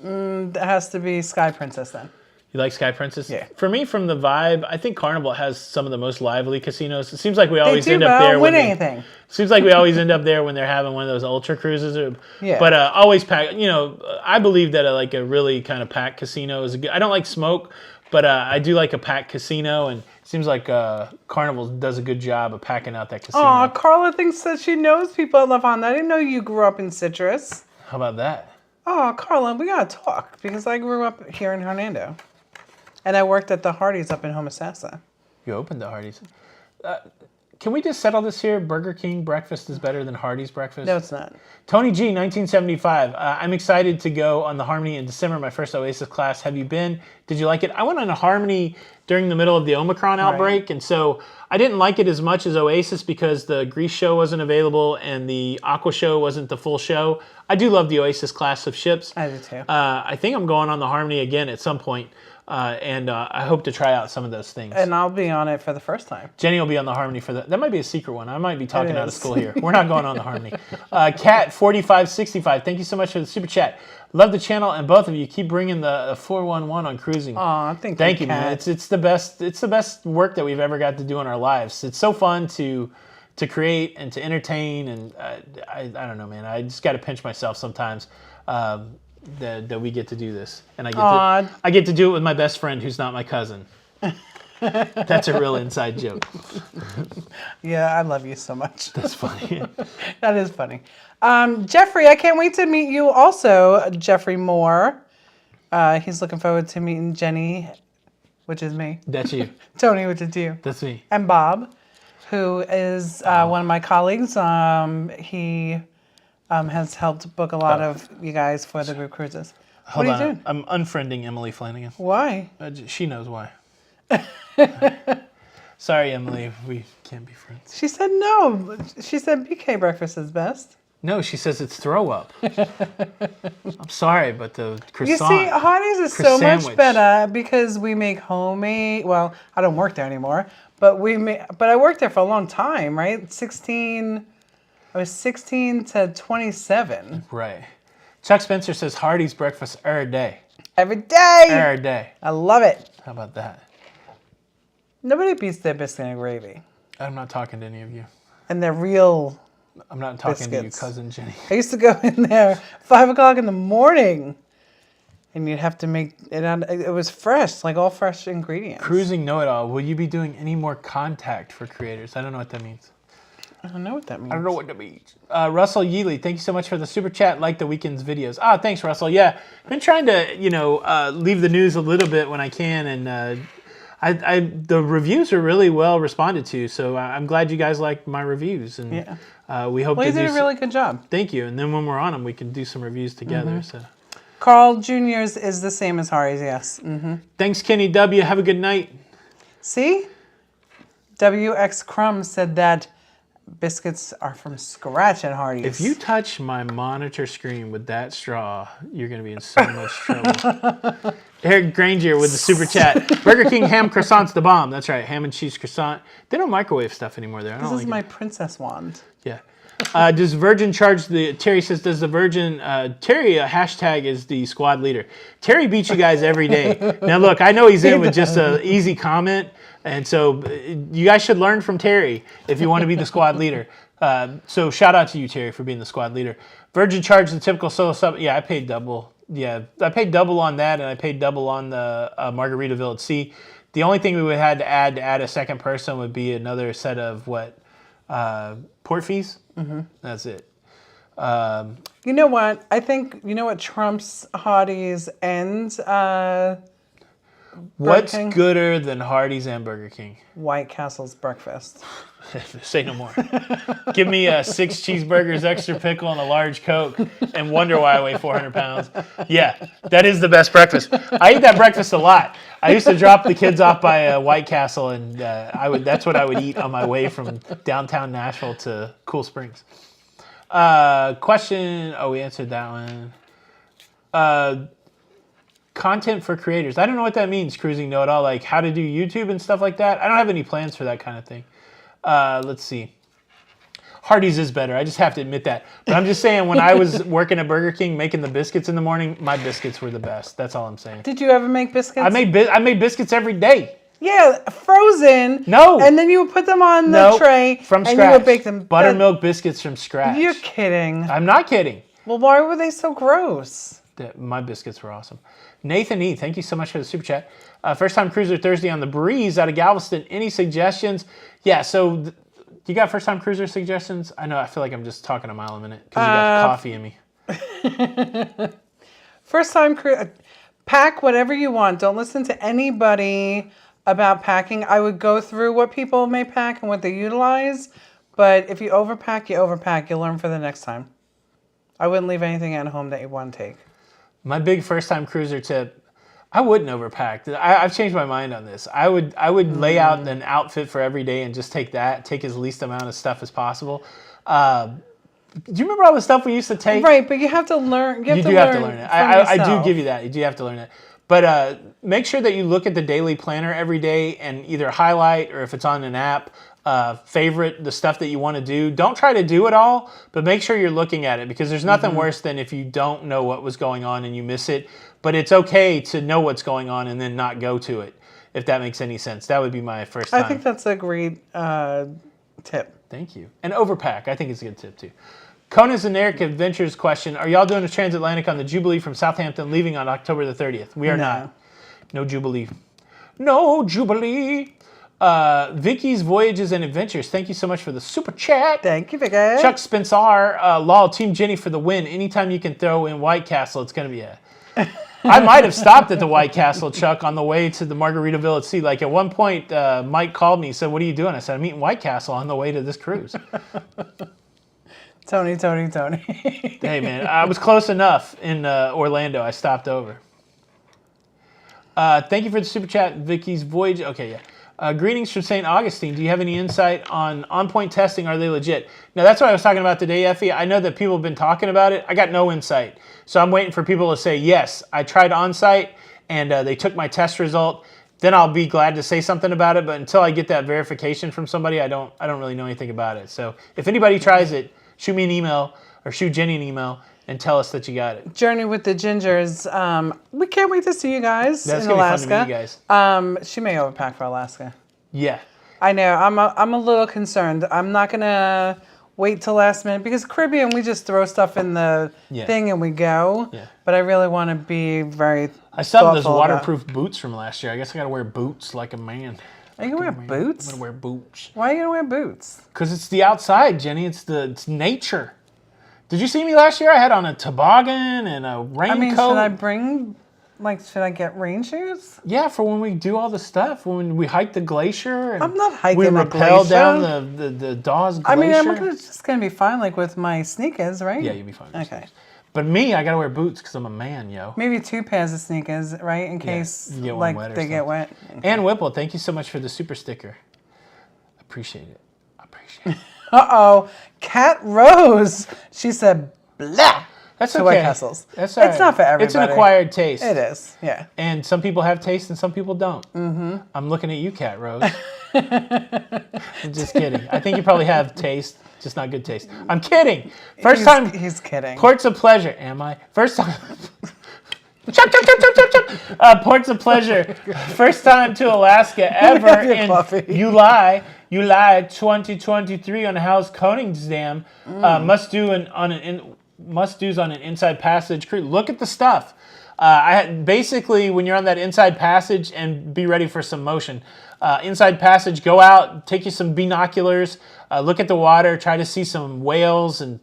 B: It has to be Sky Princess then.
A: You like Sky Princess?
B: Yeah.
A: For me, from the vibe, I think Carnival has some of the most lively casinos. It seems like we always end up there.
B: Anything.
A: Seems like we always end up there when they're having one of those ultra cruises.
B: Yeah.
A: But always packed. I believe that a really kind of packed casino is good. I don't like smoke, but I do like a packed casino, and it seems like Carnival does a good job of packing out that casino.
B: Aw, Carla thinks that she knows people at La Fonda. I didn't know you grew up in Citrus.
A: How about that?
B: Oh, Carla, we gotta talk because I grew up here in Hernando. And I worked at the Hardee's up in Homosassa.
A: You opened the Hardee's. Can we just settle this here? Burger King breakfast is better than Hardee's breakfast?
B: No, it's not.
A: Tony G, 1975. I'm excited to go on the Harmony in December, my first Oasis class. Have you been? Did you like it? I went on a Harmony during the middle of the Omicron outbreak, and so I didn't like it as much as Oasis because the Grease show wasn't available and the Aqua show wasn't the full show. I do love the Oasis class of ships.
B: I do too.
A: I think I'm going on the Harmony again at some point. And I hope to try out some of those things.
B: And I'll be on it for the first time.
A: Jenny will be on the Harmony for that. That might be a secret one. I might be talking out of school here. We're not going on the Harmony. Cat4565, thank you so much for the super chat. Love the channel, and both of you keep bringing the 411 on cruising.
B: Aw, thank you,
A: man. It's the best. It's the best work that we've ever got to do in our lives. It's so fun to create and to entertain, and I don't know, man. I just got to pinch myself sometimes. That we get to do this, and I get to do it with my best friend, who's not my cousin. That's a real inside joke.
B: Yeah, I love you so much.
A: That's funny.
B: That is funny. Jeffrey, I can't wait to meet you also, Jeffrey Moore. He's looking forward to meeting Jenny, which is me.
A: That's you.
B: Tony, which is you.
A: That's me.
B: And Bob, who is one of my colleagues. He has helped book a lot of you guys for the group cruises.
A: Hold
B: what are you
A: on.
B: doing?
A: I'm unfriending Emily Flanagan.
B: Why?
A: She knows why. Sorry, Emily. We can't be friends.
B: She said no. She said BK breakfast is best.
A: No, she says it's throw up. I'm sorry, but the croissant.
B: You see, Hardee's is so
A: sandwich.
B: much better because we make homemade. Well, I don't work there anymore, but I worked there for a long time, right? I was 16 to 27.
A: Right. Chuck Spencer says Hardee's breakfast every day.
B: Every day.
A: Every day.
B: I love it.
A: How about that?
B: Nobody beats their biscuit and gravy.
A: I'm not talking to any of you.
B: And they're real.
A: I'm not talking to you,
B: biscuits.
A: cousin Jenny.
B: I used to go in there 5 o'clock in the morning, and you'd have to make it. It was fresh, like all fresh ingredients.
A: Cruising know-it-all. Will you be doing any more contact for creators? I don't know what that means.
B: I don't know what that means.
A: I don't know what that means. Russell Yealy, thank you so much for the super chat. Like the weekend's videos. Thanks, Russell. Yeah, I've been trying to, leave the news a little bit when I can, and the reviews are really well responded to. So I'm glad you guys like my reviews, and we hope.
B: Well, you
A: to
B: did a really good job.
A: Thank you. And then when we're on them, we can do some reviews together.
B: Mm-hmm.
A: So.
B: Carl Jr.'s is the same as Harry's. Yes. Mm-hmm.
A: Thanks, Kenny W. Have a good night.
B: See, WX Crumb said that biscuits are from scratch at Hardee's.
A: If you touch my monitor screen with that straw, you're going to be in so much trouble. Eric Granger with the super chat. Burger King ham croissant's the bomb. That's right, ham and cheese croissant. They don't microwave stuff anymore there.
B: This is my princess wand.
A: Yeah. Does Virgin charge the... Terry says, does the Virgin... Terry, hashtag is the squad leader. Terry beats you guys every day. Now, look, I know he's in with just an easy comment, and so you guys should learn from Terry if you want to be the squad leader. So shout out to you, Terry, for being the squad leader. Virgin charged the typical solo sub. Yeah, I paid double. Yeah, I paid double on that, and I paid double on the Margaritaville at Sea. The only thing we would have to add a second person would be another set of port fees. Mm-hmm. That's it.
B: You know what? I think, you know what trumps Hardee's and
A: What's
B: King?
A: gooder than Hardee's and Burger King?
B: White Castle's breakfast.
A: Say no more. Give me 6 cheeseburgers, extra pickle, and a large Coke, and wonder why I weigh 400 pounds. Yeah, that is the best breakfast. I eat that breakfast a lot. I used to drop the kids off by White Castle, and that's what I would eat on my way from downtown Nashville to Cool Springs. Question. Oh, we answered that one. Content for creators. I don't know what that means, Cruising Know-It-All, like how to do YouTube and stuff like that. I don't have any plans for that kind of thing. Let's see. Hardee's is better. I just have to admit that. But I'm just saying, when I was working at Burger King making the biscuits in the morning, my biscuits were the best. That's all I'm saying.
B: Did you ever make biscuits?
A: I made biscuits every day.
B: Yeah, frozen.
A: No.
B: And then you would put them on the tray.
A: From scratch.
B: And you would bake them.
A: Buttermilk biscuits from scratch.
B: You're kidding.
A: I'm not kidding.
B: Well, why were they so gross?
A: My biscuits were awesome. Nathan E., thank you so much for the super chat. First time cruiser Thursday on the breeze out of Galveston. Any suggestions? Yeah, so you got first time cruiser suggestions? I know, I feel like I'm just talking a mile a minute because you got coffee in me.
B: First time cruiser, pack whatever you want. Don't listen to anybody about packing. I would go through what people may pack and what they utilize, but if you overpack, you overpack. You'll learn for the next time. I wouldn't leave anything at home that you want to take. My
A: big first-time cruiser tip, I wouldn't overpack. I've changed my mind on this. I would lay out an outfit for every day and just take as least amount of stuff as possible. Do you remember all the stuff we used to take?
B: Right, but you have to learn. You do
A: have to learn it. I do give you that. You do have to learn it. But make sure that you look at the daily planner every day and either highlight, or if it's on an app, favorite the stuff that you want to do. Don't try to do it all, but make sure you're looking at it, because there's nothing worse than if you don't know what was going on and you miss it. But it's okay to know what's going on and then not go to it, if that makes any sense. That would be my first time.
B: I think that's a great tip.
A: Thank you. And overpack, I think it's a good tip too. Conan's and Eric Adventures question, are y'all doing a transatlantic on the Jubilee from Southampton leaving on October the 30th? We are not. No Jubilee. No Jubilee. Vicky's Voyages and Adventures. Thank you so much for the super chat.
B: Thank you, Vicky.
A: Chuck Spencer, lol, Team Jenny for the win. Anytime you can throw in White Castle, it's going to be a... I might have stopped at the White Castle, Chuck, on the way to the Margaritaville at sea. Like, at one point, Mike called me and said, what are you doing? I said, I'm eating White Castle on the way to this cruise.
B: Tony.
A: Hey, man, I was close enough in Orlando. I stopped over. Thank you for the super chat, Vicky's Voyage. Okay, yeah. Greetings from St. Augustine. Do you have any insight on point testing? Are they legit? Now, that's what I was talking about today, Effie. I know that people have been talking about it. I got no insight. So I'm waiting for people to say, yes, I tried on-site, and they took my test result. Then I'll be glad to say something about it. But until I get that verification from somebody, I don't really know anything about it. So if anybody tries it, shoot me an email or shoot Jenny an email and tell us that you got it.
B: Journey with the Gingers. We can't wait to see you guys in Alaska.
A: Be fun to meet you guys.
B: She may overpack for Alaska.
A: Yeah.
B: I know. I'm a little concerned. I'm not going to wait till last minute because Caribbean, we just throw stuff in the thing and we go.
A: Yeah.
B: But I really want to be very
A: I still have those waterproof boots from last year. I guess I got to wear boots like a man.
B: Are you going to wear boots?
A: I'm going to wear boots.
B: Why are you going to wear boots?
A: Because it's the outside, Jenny. It's nature. Did you see me last year? I had on a toboggan and a raincoat.
B: I mean, should I get rain shoes?
A: Yeah, for when we do all the stuff. When we hike the glacier. And
B: I'm not hiking
A: we
B: the
A: rappel
B: glacier.
A: down the Dawes Glacier.
B: I mean, I'm just going to be fine like with my sneakers, right?
A: Yeah, you'll be fine.
B: Okay.
A: But me, I got to wear boots because I'm a man, yo.
B: Maybe 2 pairs of sneakers, right? In case
A: you get one wet or
B: they get wet.
A: Ann Whipple, thank you so much for the super sticker. Appreciate it.
B: Uh-oh. Cat Rose. She said, blah.
A: That's
B: to
A: okay.
B: White Castles.
A: That's all right.
B: It's not for everybody.
A: It's an acquired taste.
B: It is, yeah.
A: And some people have taste and some people don't. Mm-hmm. I'm looking at you, Cat Rose. I'm just kidding. I think you probably have taste, just not good taste. I'm kidding.
B: He's kidding.
A: Ports of Pleasure. Am I? First time. Chop. Ports of Pleasure. First time to Alaska ever. And you lie. 2023 on House Koningsdam. Must do's on an inside passage cruise. Look at the stuff. Basically, when you're on that inside passage, and be ready for some motion. Inside passage, go out, take you some binoculars, look at the water, try to see some whales and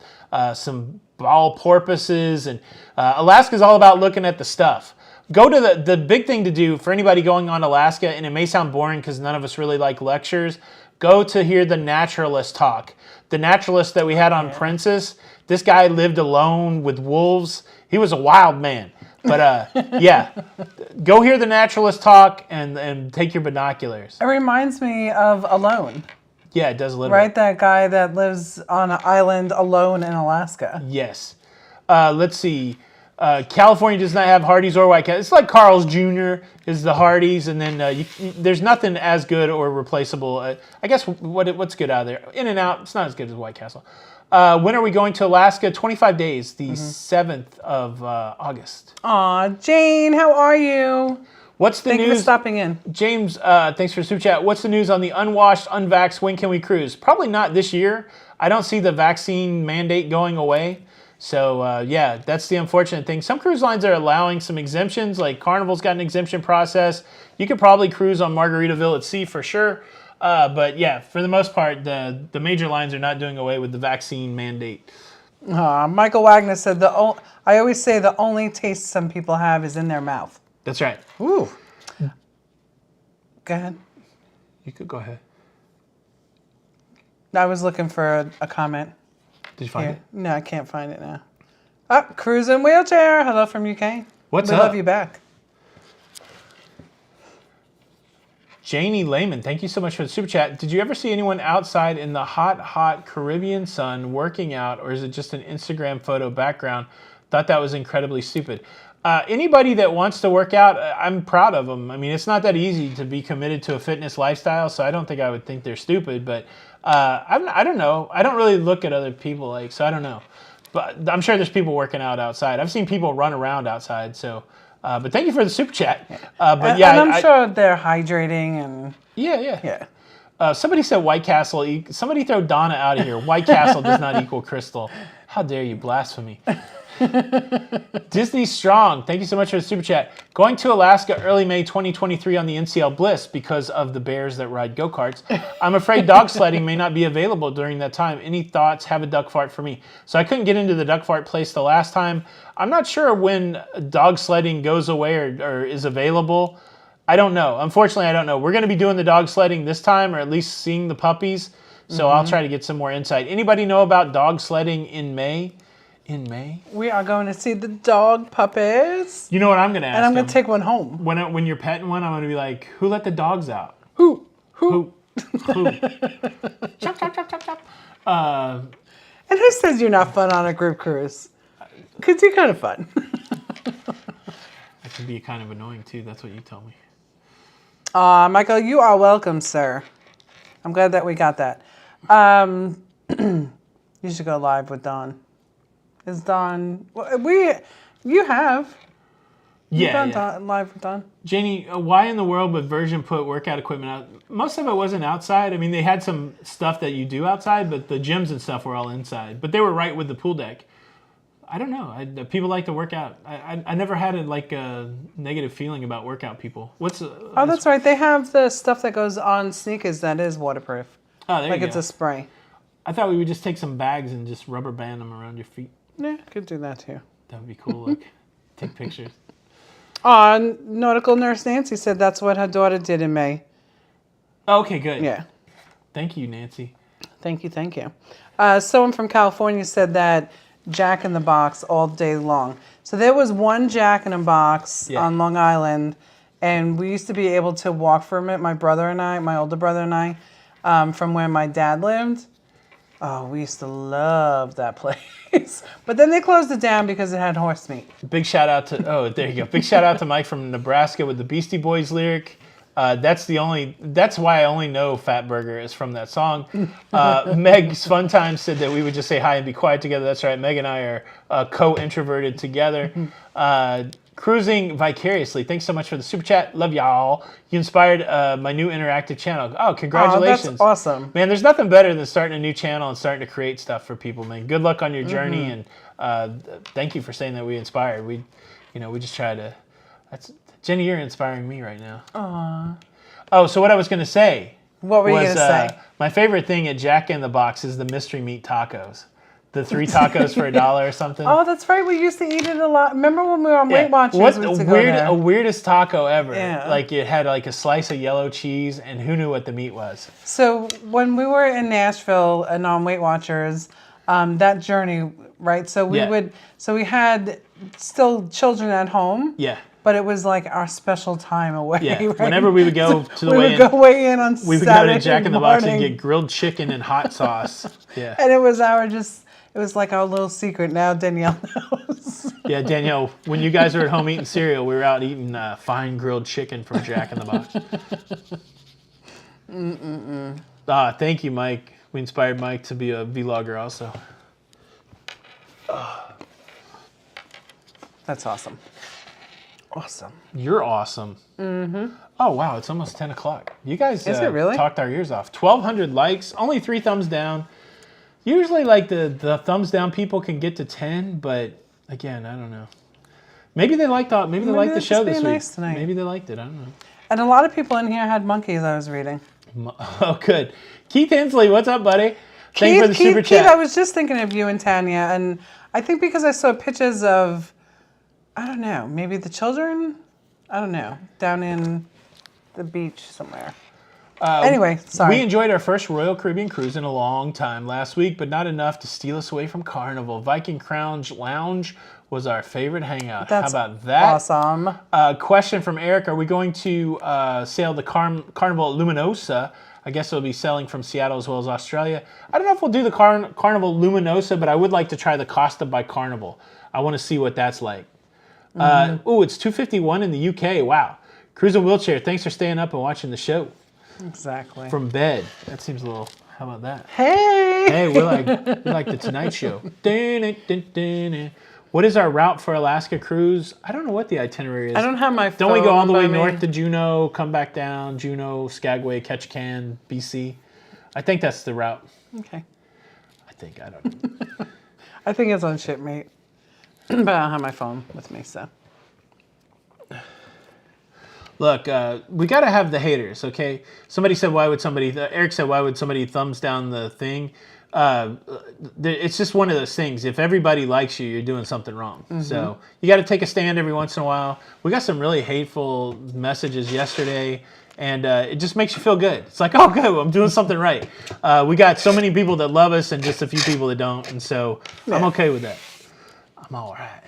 A: some ball porpoises. And Alaska's all about looking at the stuff. Go to the big thing to do for anybody going on Alaska, and it may sound boring because none of us really like lectures, go to hear the naturalist talk. The naturalist that we had on Princess, this guy lived alone with wolves. He was a wild man. But yeah, go hear the naturalist talk and take your binoculars.
B: It reminds me of Alone.
A: Yeah, it does a little
B: right?
A: bit.
B: That guy that lives on an island alone in Alaska.
A: Yes. Let's see. California does not have Hardee's or White Castle. It's like Carl's Jr. is the Hardee's, and then there's nothing as good or replaceable. I guess what's good out of there? In-N-Out, it's not as good as White Castle. When are we going to Alaska? 25 days, the 7th of August.
B: Aw, Jane, how are you?
A: What's the news?
B: Thank you for stopping in.
A: James, thanks for the super chat. What's the news on the unwashed, unvaxxed? When can we cruise? Probably not this year. I don't see the vaccine mandate going away. So, yeah, that's the unfortunate thing. Some cruise lines are allowing some exemptions, like Carnival's got an exemption process. You could probably cruise on Margaritaville at sea for sure. But, yeah, for the most part, the major lines are not doing away with the vaccine mandate.
B: Michael Wagner said, I always say the only taste some people have is in their mouth.
A: That's right.
B: Ooh. Go ahead.
A: You could go ahead.
B: I was looking for a comment.
A: Did you find it?
B: No, I can't find it now. Cruising Wheelchair. Hello from UK.
A: What's
B: up? We love you back.
A: Janie Lehman, thank you so much for the super chat. Did you ever see anyone outside in the hot, hot Caribbean sun working out, or is it just an Instagram photo background? Thought that was incredibly stupid. Anybody that wants to work out, I'm proud of them. I mean, it's not that easy to be committed to a fitness lifestyle, so I don't think I would think they're stupid, but I don't know. I don't really look at other people, so I don't know. But I'm sure there's people working out outside. I've seen people run around outside, so... but thank you for the super chat.
B: And I'm sure they're hydrating and...
A: Yeah. Somebody said White Castle. Somebody throw Donna out of here. White Castle does not equal Crystal. How dare you, blasphemy. Disney Strong, thank you so much for the super chat. Going to Alaska early May 2023 on the NCL Bliss because of the bears that ride go-karts. I'm afraid dog sledding may not be available during that time. Any thoughts? Have a duck fart for me. So I couldn't get into the duck fart place the last time. I'm not sure when dog sledding goes away or is available. I don't know. Unfortunately, I don't know. We're going to be doing the dog sledding this time, or at least seeing the puppies. So I'll try to get some more insight. Anybody know about dog sledding in May? In May?
B: We are going to see the dog puppies.
A: You know what I'm going to ask
B: And I'm going
A: them?
B: to take one home.
A: When you're petting one, I'm going to be like, who let the dogs out?
B: Who?
A: Who? Chop, chop, chop, chop, chop.
B: And who says you're not fun on a group cruise? Because you're kind of fun.
A: I can be kind of annoying, too. That's what you tell me.
B: Michael, you are welcome, sir. I'm glad that we got that. You should go live with Dawn. Is Dawn... You have. You've done live with Dawn.
A: Janie, why in the world would Virgin put workout equipment out? Most of it wasn't outside. I mean, they had some stuff that you do outside, but the gyms and stuff were all inside. But they were right with the pool deck. I don't know. People like to work out. I never had a negative feeling about workout people.
B: That's right. They have the stuff that goes on sneakers that is waterproof.
A: Oh, there you go.
B: It's a spray.
A: I thought we would just take some bags and just rubber band them around your feet.
B: Yeah, could do that too.
A: That would be cool. Like, take pictures.
B: Nautical Nurse Nancy said that's what her daughter did in May.
A: Oh, okay, good.
B: Yeah.
A: Thank you, Nancy.
B: Thank you. Someone from California said that Jack in the Box all day long. So there was one Jack in the Box on Long Island, and we used to be able to walk from it, my older brother and I, from where my dad lived. Oh, we used to love that place. But then they closed it down because it had horse meat.
A: Big shout out to, there you go. Big shout out to Mike from Nebraska with the Beastie Boys lyric. That's why I only know Fat Burger is from that song. Meg's Fun Time said that we would just say hi and be quiet together. That's right. Meg and I are co-introverted together. Cruising Vicariously. Thanks so much for the super chat. Love y'all. You inspired my new interactive channel. Oh, congratulations.
B: Oh, that's awesome.
A: Man, there's nothing better than starting a new channel and starting to create stuff for people, man. Good luck on your journey, and thank you for saying that we inspired. We just try to... Jenny, you're inspiring me right now.
B: Aww.
A: Oh, so what I was going to say...
B: What were you going to say?
A: My favorite thing at Jack in the Box is the mystery meat tacos. The 3 tacos for $1 or something.
B: Oh, that's right. We used to eat it a lot. Remember when we were on Weight Watchers?
A: What's the weirdest taco ever?
B: Yeah.
A: Like it had like a slice of yellow cheese, and who knew what the meat was?
B: So when we were in Nashville and on Weight Watchers, that journey, right? So we had still children at home.
A: Yeah.
B: But it was like our special time away.
A: Yeah.
B: Right?
A: Whenever we would go to the
B: we would go weigh in on Saturday
A: we would go to Jack in the Box and get grilled chicken and hot sauce. Yeah.
B: And it was like our little secret. Now Danielle knows.
A: Yeah, Danielle, when you guys were at home eating cereal, we were out eating fine grilled chicken from Jack in the Box. Thank you, Mike. We inspired Mike to be a vlogger also.
B: That's awesome. Awesome.
A: You're awesome. Mm-hmm. Oh, wow. It's almost 10 o'clock. You guys
B: Is it really?
A: Talked our ears off. 1,200 likes, only 3 thumbs down. Usually, like, the thumbs down people can get to 10, but, again, I don't know. Maybe they liked the show this week.
B: Nice tonight.
A: Maybe they liked it. I don't know.
B: And a lot of people in here had monkeys, I was reading.
A: Oh, good. Keith Hensley, what's up, buddy? Thank you for the super chat.
B: Keith, I was just thinking of you and Tanya, and I think because I saw pictures of... I don't know, maybe the children? I don't know, down in the beach somewhere. Anyway, sorry.
A: We enjoyed our first Royal Caribbean cruise in a long time last week, but not enough to steal us away from Carnival. Viking Crown Lounge was our favorite hangout.
B: That's
A: How about that?
B: Awesome.
A: Question from Eric, are we going to sail the Carnival Luminosa? I guess it'll be sailing from Seattle as well as Australia. I don't know if we'll do the Carnival Luminosa, but I would like to try the Costa by Carnival. I want to see what that's like. It's 2:51 in the UK. Wow. Cruise in Wheelchair. Thanks for staying up and watching the show.
B: Exactly.
A: From bed. That seems a little... How about that?
B: Hey!
A: Hey, we're like the Tonight Show. What is our route for Alaska cruise? I don't know what the itinerary is.
B: I don't have my phone.
A: Don't we go all the way
B: by me?
A: north to Juneau, come back down, Juneau, Skagway, Ketchikan, BC? I think that's the route.
B: Okay.
A: I don't know.
B: I think it's on Shipmate. But I don't have my phone with me, so.
A: Look, we got to have the haters, okay? Somebody said, Eric said, why would somebody thumbs down the thing? It's just one of those things. If everybody likes you, you're doing something wrong. Mm-hmm. So you got to take a stand every once in a while. We got some really hateful messages yesterday, and it just makes you feel good. It's like, oh, good, I'm doing something right. We got so many people that love us and just a few people that don't, and so I'm okay with that. I'm all right.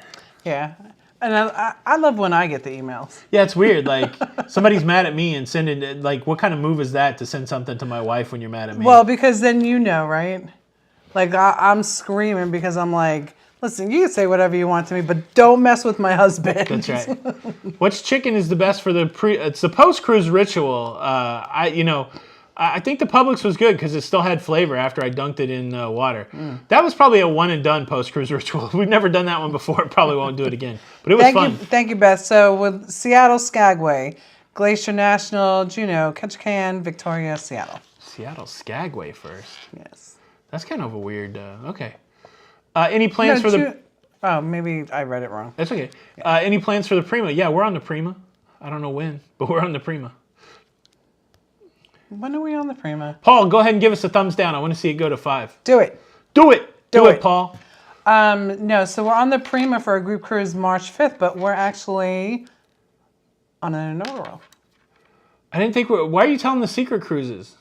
B: Yeah. And I love when I get the emails.
A: Yeah, it's weird. Like, somebody's mad at me and sending, like, what kind of move is that to send something to my wife when you're mad at me?
B: Well, because then you know, right? Like, I'm screaming because I'm like, listen, you can say whatever you want to me, but don't mess with my husband.
A: That's right. Which chicken is the best for it's the post-cruise ritual. I think the Publix was good because it still had flavor after I dunked it in water. That was probably a one and done post-cruise ritual. We've never done that one before. Probably won't do it again. But it was fun.
B: Thank you, Beth. So with Seattle Skagway, Glacier National, Juneau, Ketchikan, Victoria, Seattle.
A: Seattle Skagway first.
B: Yes.
A: That's kind of a weird, okay. Any plans for the...
B: Oh, maybe I read it wrong.
A: That's okay. Yeah. Any plans for the Prima? Yeah, we're on the Prima. I don't know when, but we're on the Prima.
B: When are we on the Prima?
A: Paul, go ahead and give us a thumbs down. I want to see it go to 5.
B: Do it.
A: Do it. Do it, Paul.
B: No, so we're on the Prima for a group cruise March 5th, but we're actually on an inaugural.
A: I didn't think why are you telling the secret cruises?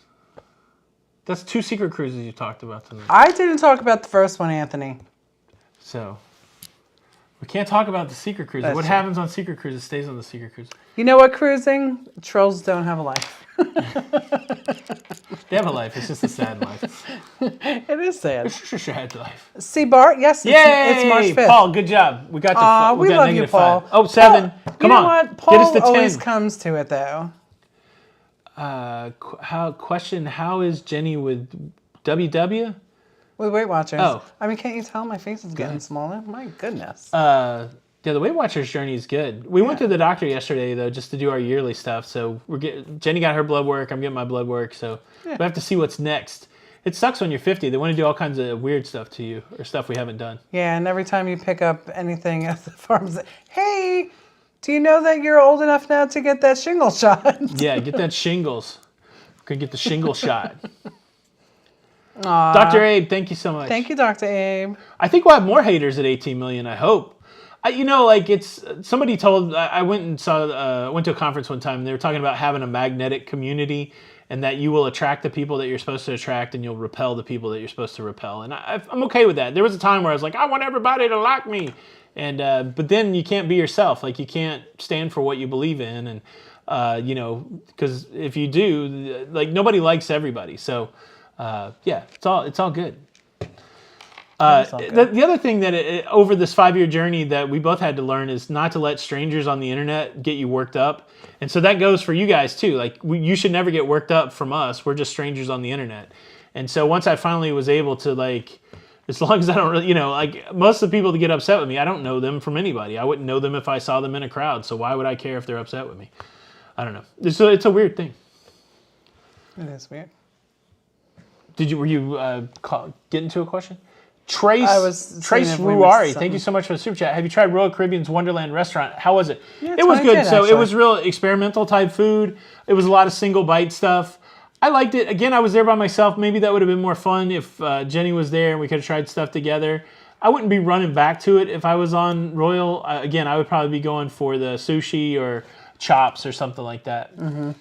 A: That's 2 secret cruises you talked about tonight.
B: I didn't talk about the first one, Anthony.
A: So, we can't talk about the secret cruises. What happens on secret cruises stays on the secret cruise.
B: You know what, cruising? Trolls don't have a life.
A: They have a life. It's just a sad life.
B: It is sad.
A: It's just a sad life.
B: See, Bart? Yes, it's March 5th.
A: Paul, good job. We got the
B: we love you, Paul.
A: 5. Oh, 7.
B: Paul,
A: Come
B: you
A: on.
B: know what? Paul
A: Get us to 10.
B: always comes to it, though.
A: How is Jenny with WW?
B: With Weight Watchers.
A: Oh.
B: I mean, can't you tell my face is getting smaller? My goodness.
A: Yeah, the Weight Watchers journey is good. We went to the doctor yesterday, though, just to do our yearly stuff. So Jenny got her blood work. I'm getting my blood work. So we have to see what's next. It sucks when you're 50. They want to do all kinds of weird stuff to you or stuff we haven't done.
B: Yeah, and every time you pick up anything at the pharmacy, hey, do you know that you're old enough now to get that shingle shot?
A: Yeah, get that shingles. Could get the shingle shot.
B: Aww.
A: Dr. Abe, thank you so much.
B: Thank you, Dr. Abe.
A: I think we'll have more haters at 18 million, I hope. Somebody told, I went to a conference one time and they were talking about having a magnetic community and that you will attract the people that you're supposed to attract and you'll repel the people that you're supposed to repel. And I'm okay with that. There was a time where I was like, I want everybody to like me. And, but then you can't be yourself. Like you can't stand for what you believe in. And, because if you do, like nobody likes everybody. So, it's all good. The other thing that over this 5-year journey that we both had to learn is not to let strangers on the internet get you worked up. And so that goes for you guys too. Like you should never get worked up from us. We're just strangers on the internet. And so once I finally was able to as long as I don't really, most of the people that get upset with me, I don't know them from anybody. I wouldn't know them if I saw them in a crowd. So why would I care if they're upset with me? I don't know. It's a weird thing.
B: It is weird.
A: Were you getting to a question? Trace
B: Ruari,
A: thank you so much for the super chat. Have you tried Royal Caribbean's Wonderland restaurant? How was it?
B: Yeah,
A: it was good.
B: Actually.
A: It was real experimental type food. It was a lot of single bite stuff. I liked it. Again, I was there by myself. Maybe that would have been more fun if Jenny was there and we could have tried stuff together. I wouldn't be running back to it if I was on Royal. Again, I would probably be going for the sushi or chops or something like that. Mm-hmm.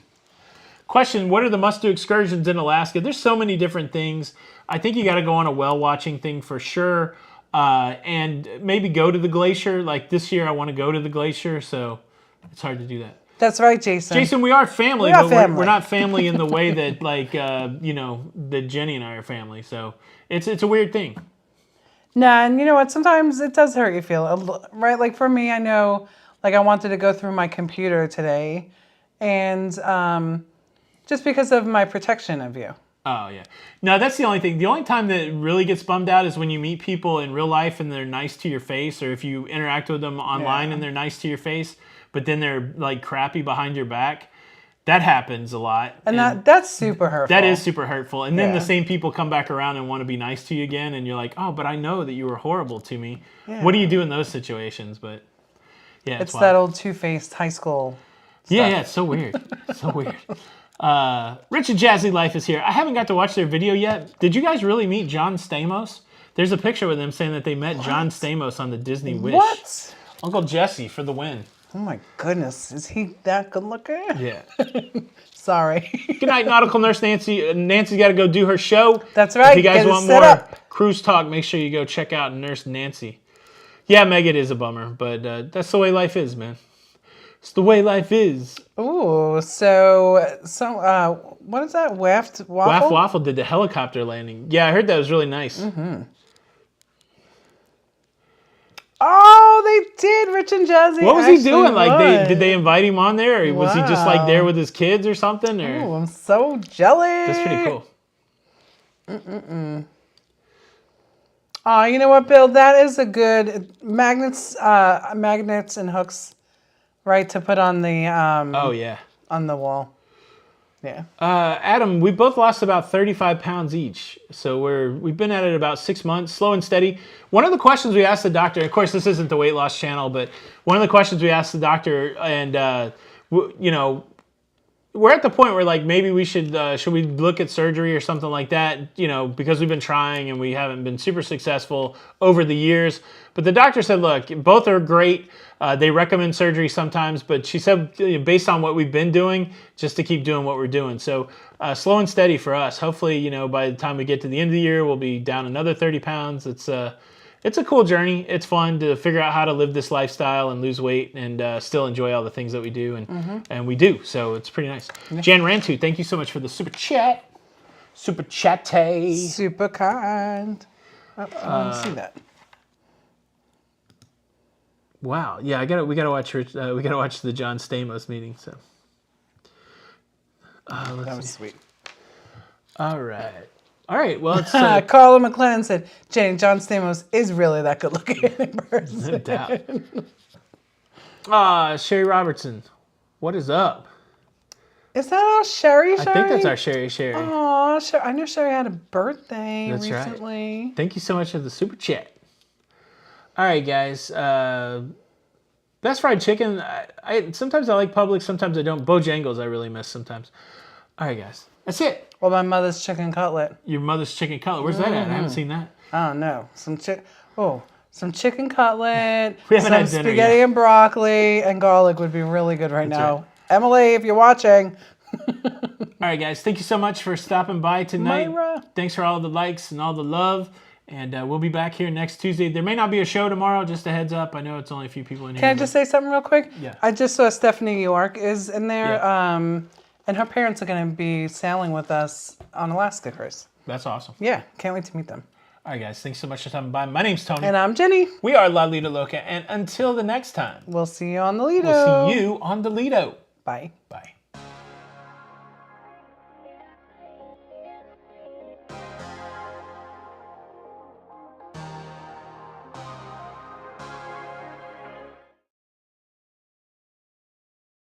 A: Question, what are the must-do excursions in Alaska? There's so many different things. I think you got to go on a whale-watching thing for sure, and maybe go to the glacier. Like this year, I want to go to the glacier, so it's hard to do that.
B: That's right, Jason.
A: Jason, we are family, we're not family in the way that, that Jenny and I are family. So it's a weird thing.
B: Nah, and you know what? Sometimes it does hurt you feel, right? Like for me, I know, I wanted to go through my computer today, and just because of my protection of you.
A: Oh, yeah. No, that's the only thing. The only time that it really gets bummed out is when you meet people in real life and they're nice to your face, or if you interact with them online and they're nice to your face, but then they're crappy behind your back. That happens a lot.
B: And that's super hurtful.
A: That is super hurtful. And then the same people come back around and want to be nice to you again, and you're like, oh, but I know that you were horrible to me. Yeah. What do you do in those situations? But yeah,
B: it's that old two-faced high school stuff.
A: Yeah, it's so weird. So weird. Rich and Jazzy Life is here. I haven't got to watch their video yet. Did you guys really meet John Stamos? There's a picture with them saying that they met John Stamos on the Disney Wish. What? Uncle Jesse for the win.
B: Oh my goodness, is he that good looking?
A: Yeah.
B: Sorry.
A: Good night, Nautical Nurse Nancy. Nancy's got to go do her show.
B: That's right.
A: If you guys want more cruise talk, make sure you go check out Nurse Nancy. Yeah, Meg, it is a bummer, but that's the way life is, man. It's the way life is.
B: Ooh, so what is that? Waft Waffle?
A: Waff Waffle did the helicopter landing. Yeah, I heard that was really nice.
B: Mm-hmm. Oh, they did, Rich and Jazzy.
A: What was he doing? Like, did they invite him on there, or was he just like there with his kids or something? Or?
B: Ooh, I'm so jealous.
A: That's pretty cool.
B: Oh, you know what, Bill? That is a good magnets and hooks, right, to put on the
A: oh yeah,
B: on the wall. Yeah.
A: Adam, we both lost about 35 pounds each. So we've been at it about 6 months, slow and steady. One of the questions we asked the doctor, of course, this isn't the weight loss channel, but one of the questions we asked the doctor, and you know, we're at the point where like maybe we should we look at surgery or something like that, you know, because we've been trying and we haven't been super successful over the years. But the doctor said, look, both are great. They recommend surgery sometimes, but she said, based on what we've been doing, just to keep doing what we're doing. So slow and steady for us. Hopefully, you know, by the time we get to the end of the year, we'll be down another 30 pounds. It's a cool journey. It's fun to figure out how to live this lifestyle and lose weight and still enjoy all the things that we do. And we do. So it's pretty nice. Yeah. Jan Rantu, thank you so much for the super chat. Super chatty.
B: Super kind. I want to see that.
A: Wow, yeah, we gotta watch the John Stamos meeting. So,
B: that was sweet.
A: All right. Well, it's
B: Carla McLennan said, "Jenny, John Stamos is really that good looking in person."
A: No doubt. Sherry Robertson, what is up?
B: Is that our Sherry?
A: I think that's our Sherry.
B: Oh, I knew Sherry had a birthday recently.
A: Right. Thank you so much for the super chat. All right, guys. Best fried chicken. Sometimes I like Publix, sometimes I don't. Bojangles I really miss sometimes. All right, guys. That's it.
B: Well, my mother's chicken cutlet.
A: Your mother's chicken cutlet. Where's that at? I haven't seen that.
B: Oh, no. Some chicken cutlet,
A: we haven't had
B: some
A: dinner
B: spaghetti
A: yet.
B: and broccoli, and garlic would be really good right now.
A: Right.
B: Emily, if you're watching.
A: All right, guys. Thank you so much for stopping by tonight.
B: Myra.
A: Thanks for all the likes and all the love. And we'll be back here next Tuesday. There may not be a show tomorrow, just a heads up. I know it's only a few people in here.
B: Can I just say something real quick?
A: Yeah.
B: I just saw Stephanie York is in there,
A: Yeah.
B: and her parents are going to be sailing with us on Alaska cruise.
A: That's awesome.
B: Yeah, can't wait to meet them.
A: All right, guys. Thanks so much for stopping by. My name's Tony.
B: And I'm Jenny.
A: We are Lido, Loca. And until the next time,
B: We'll see you on the Lido.
A: we'll see you on the Lido.
B: Bye.
A: Bye.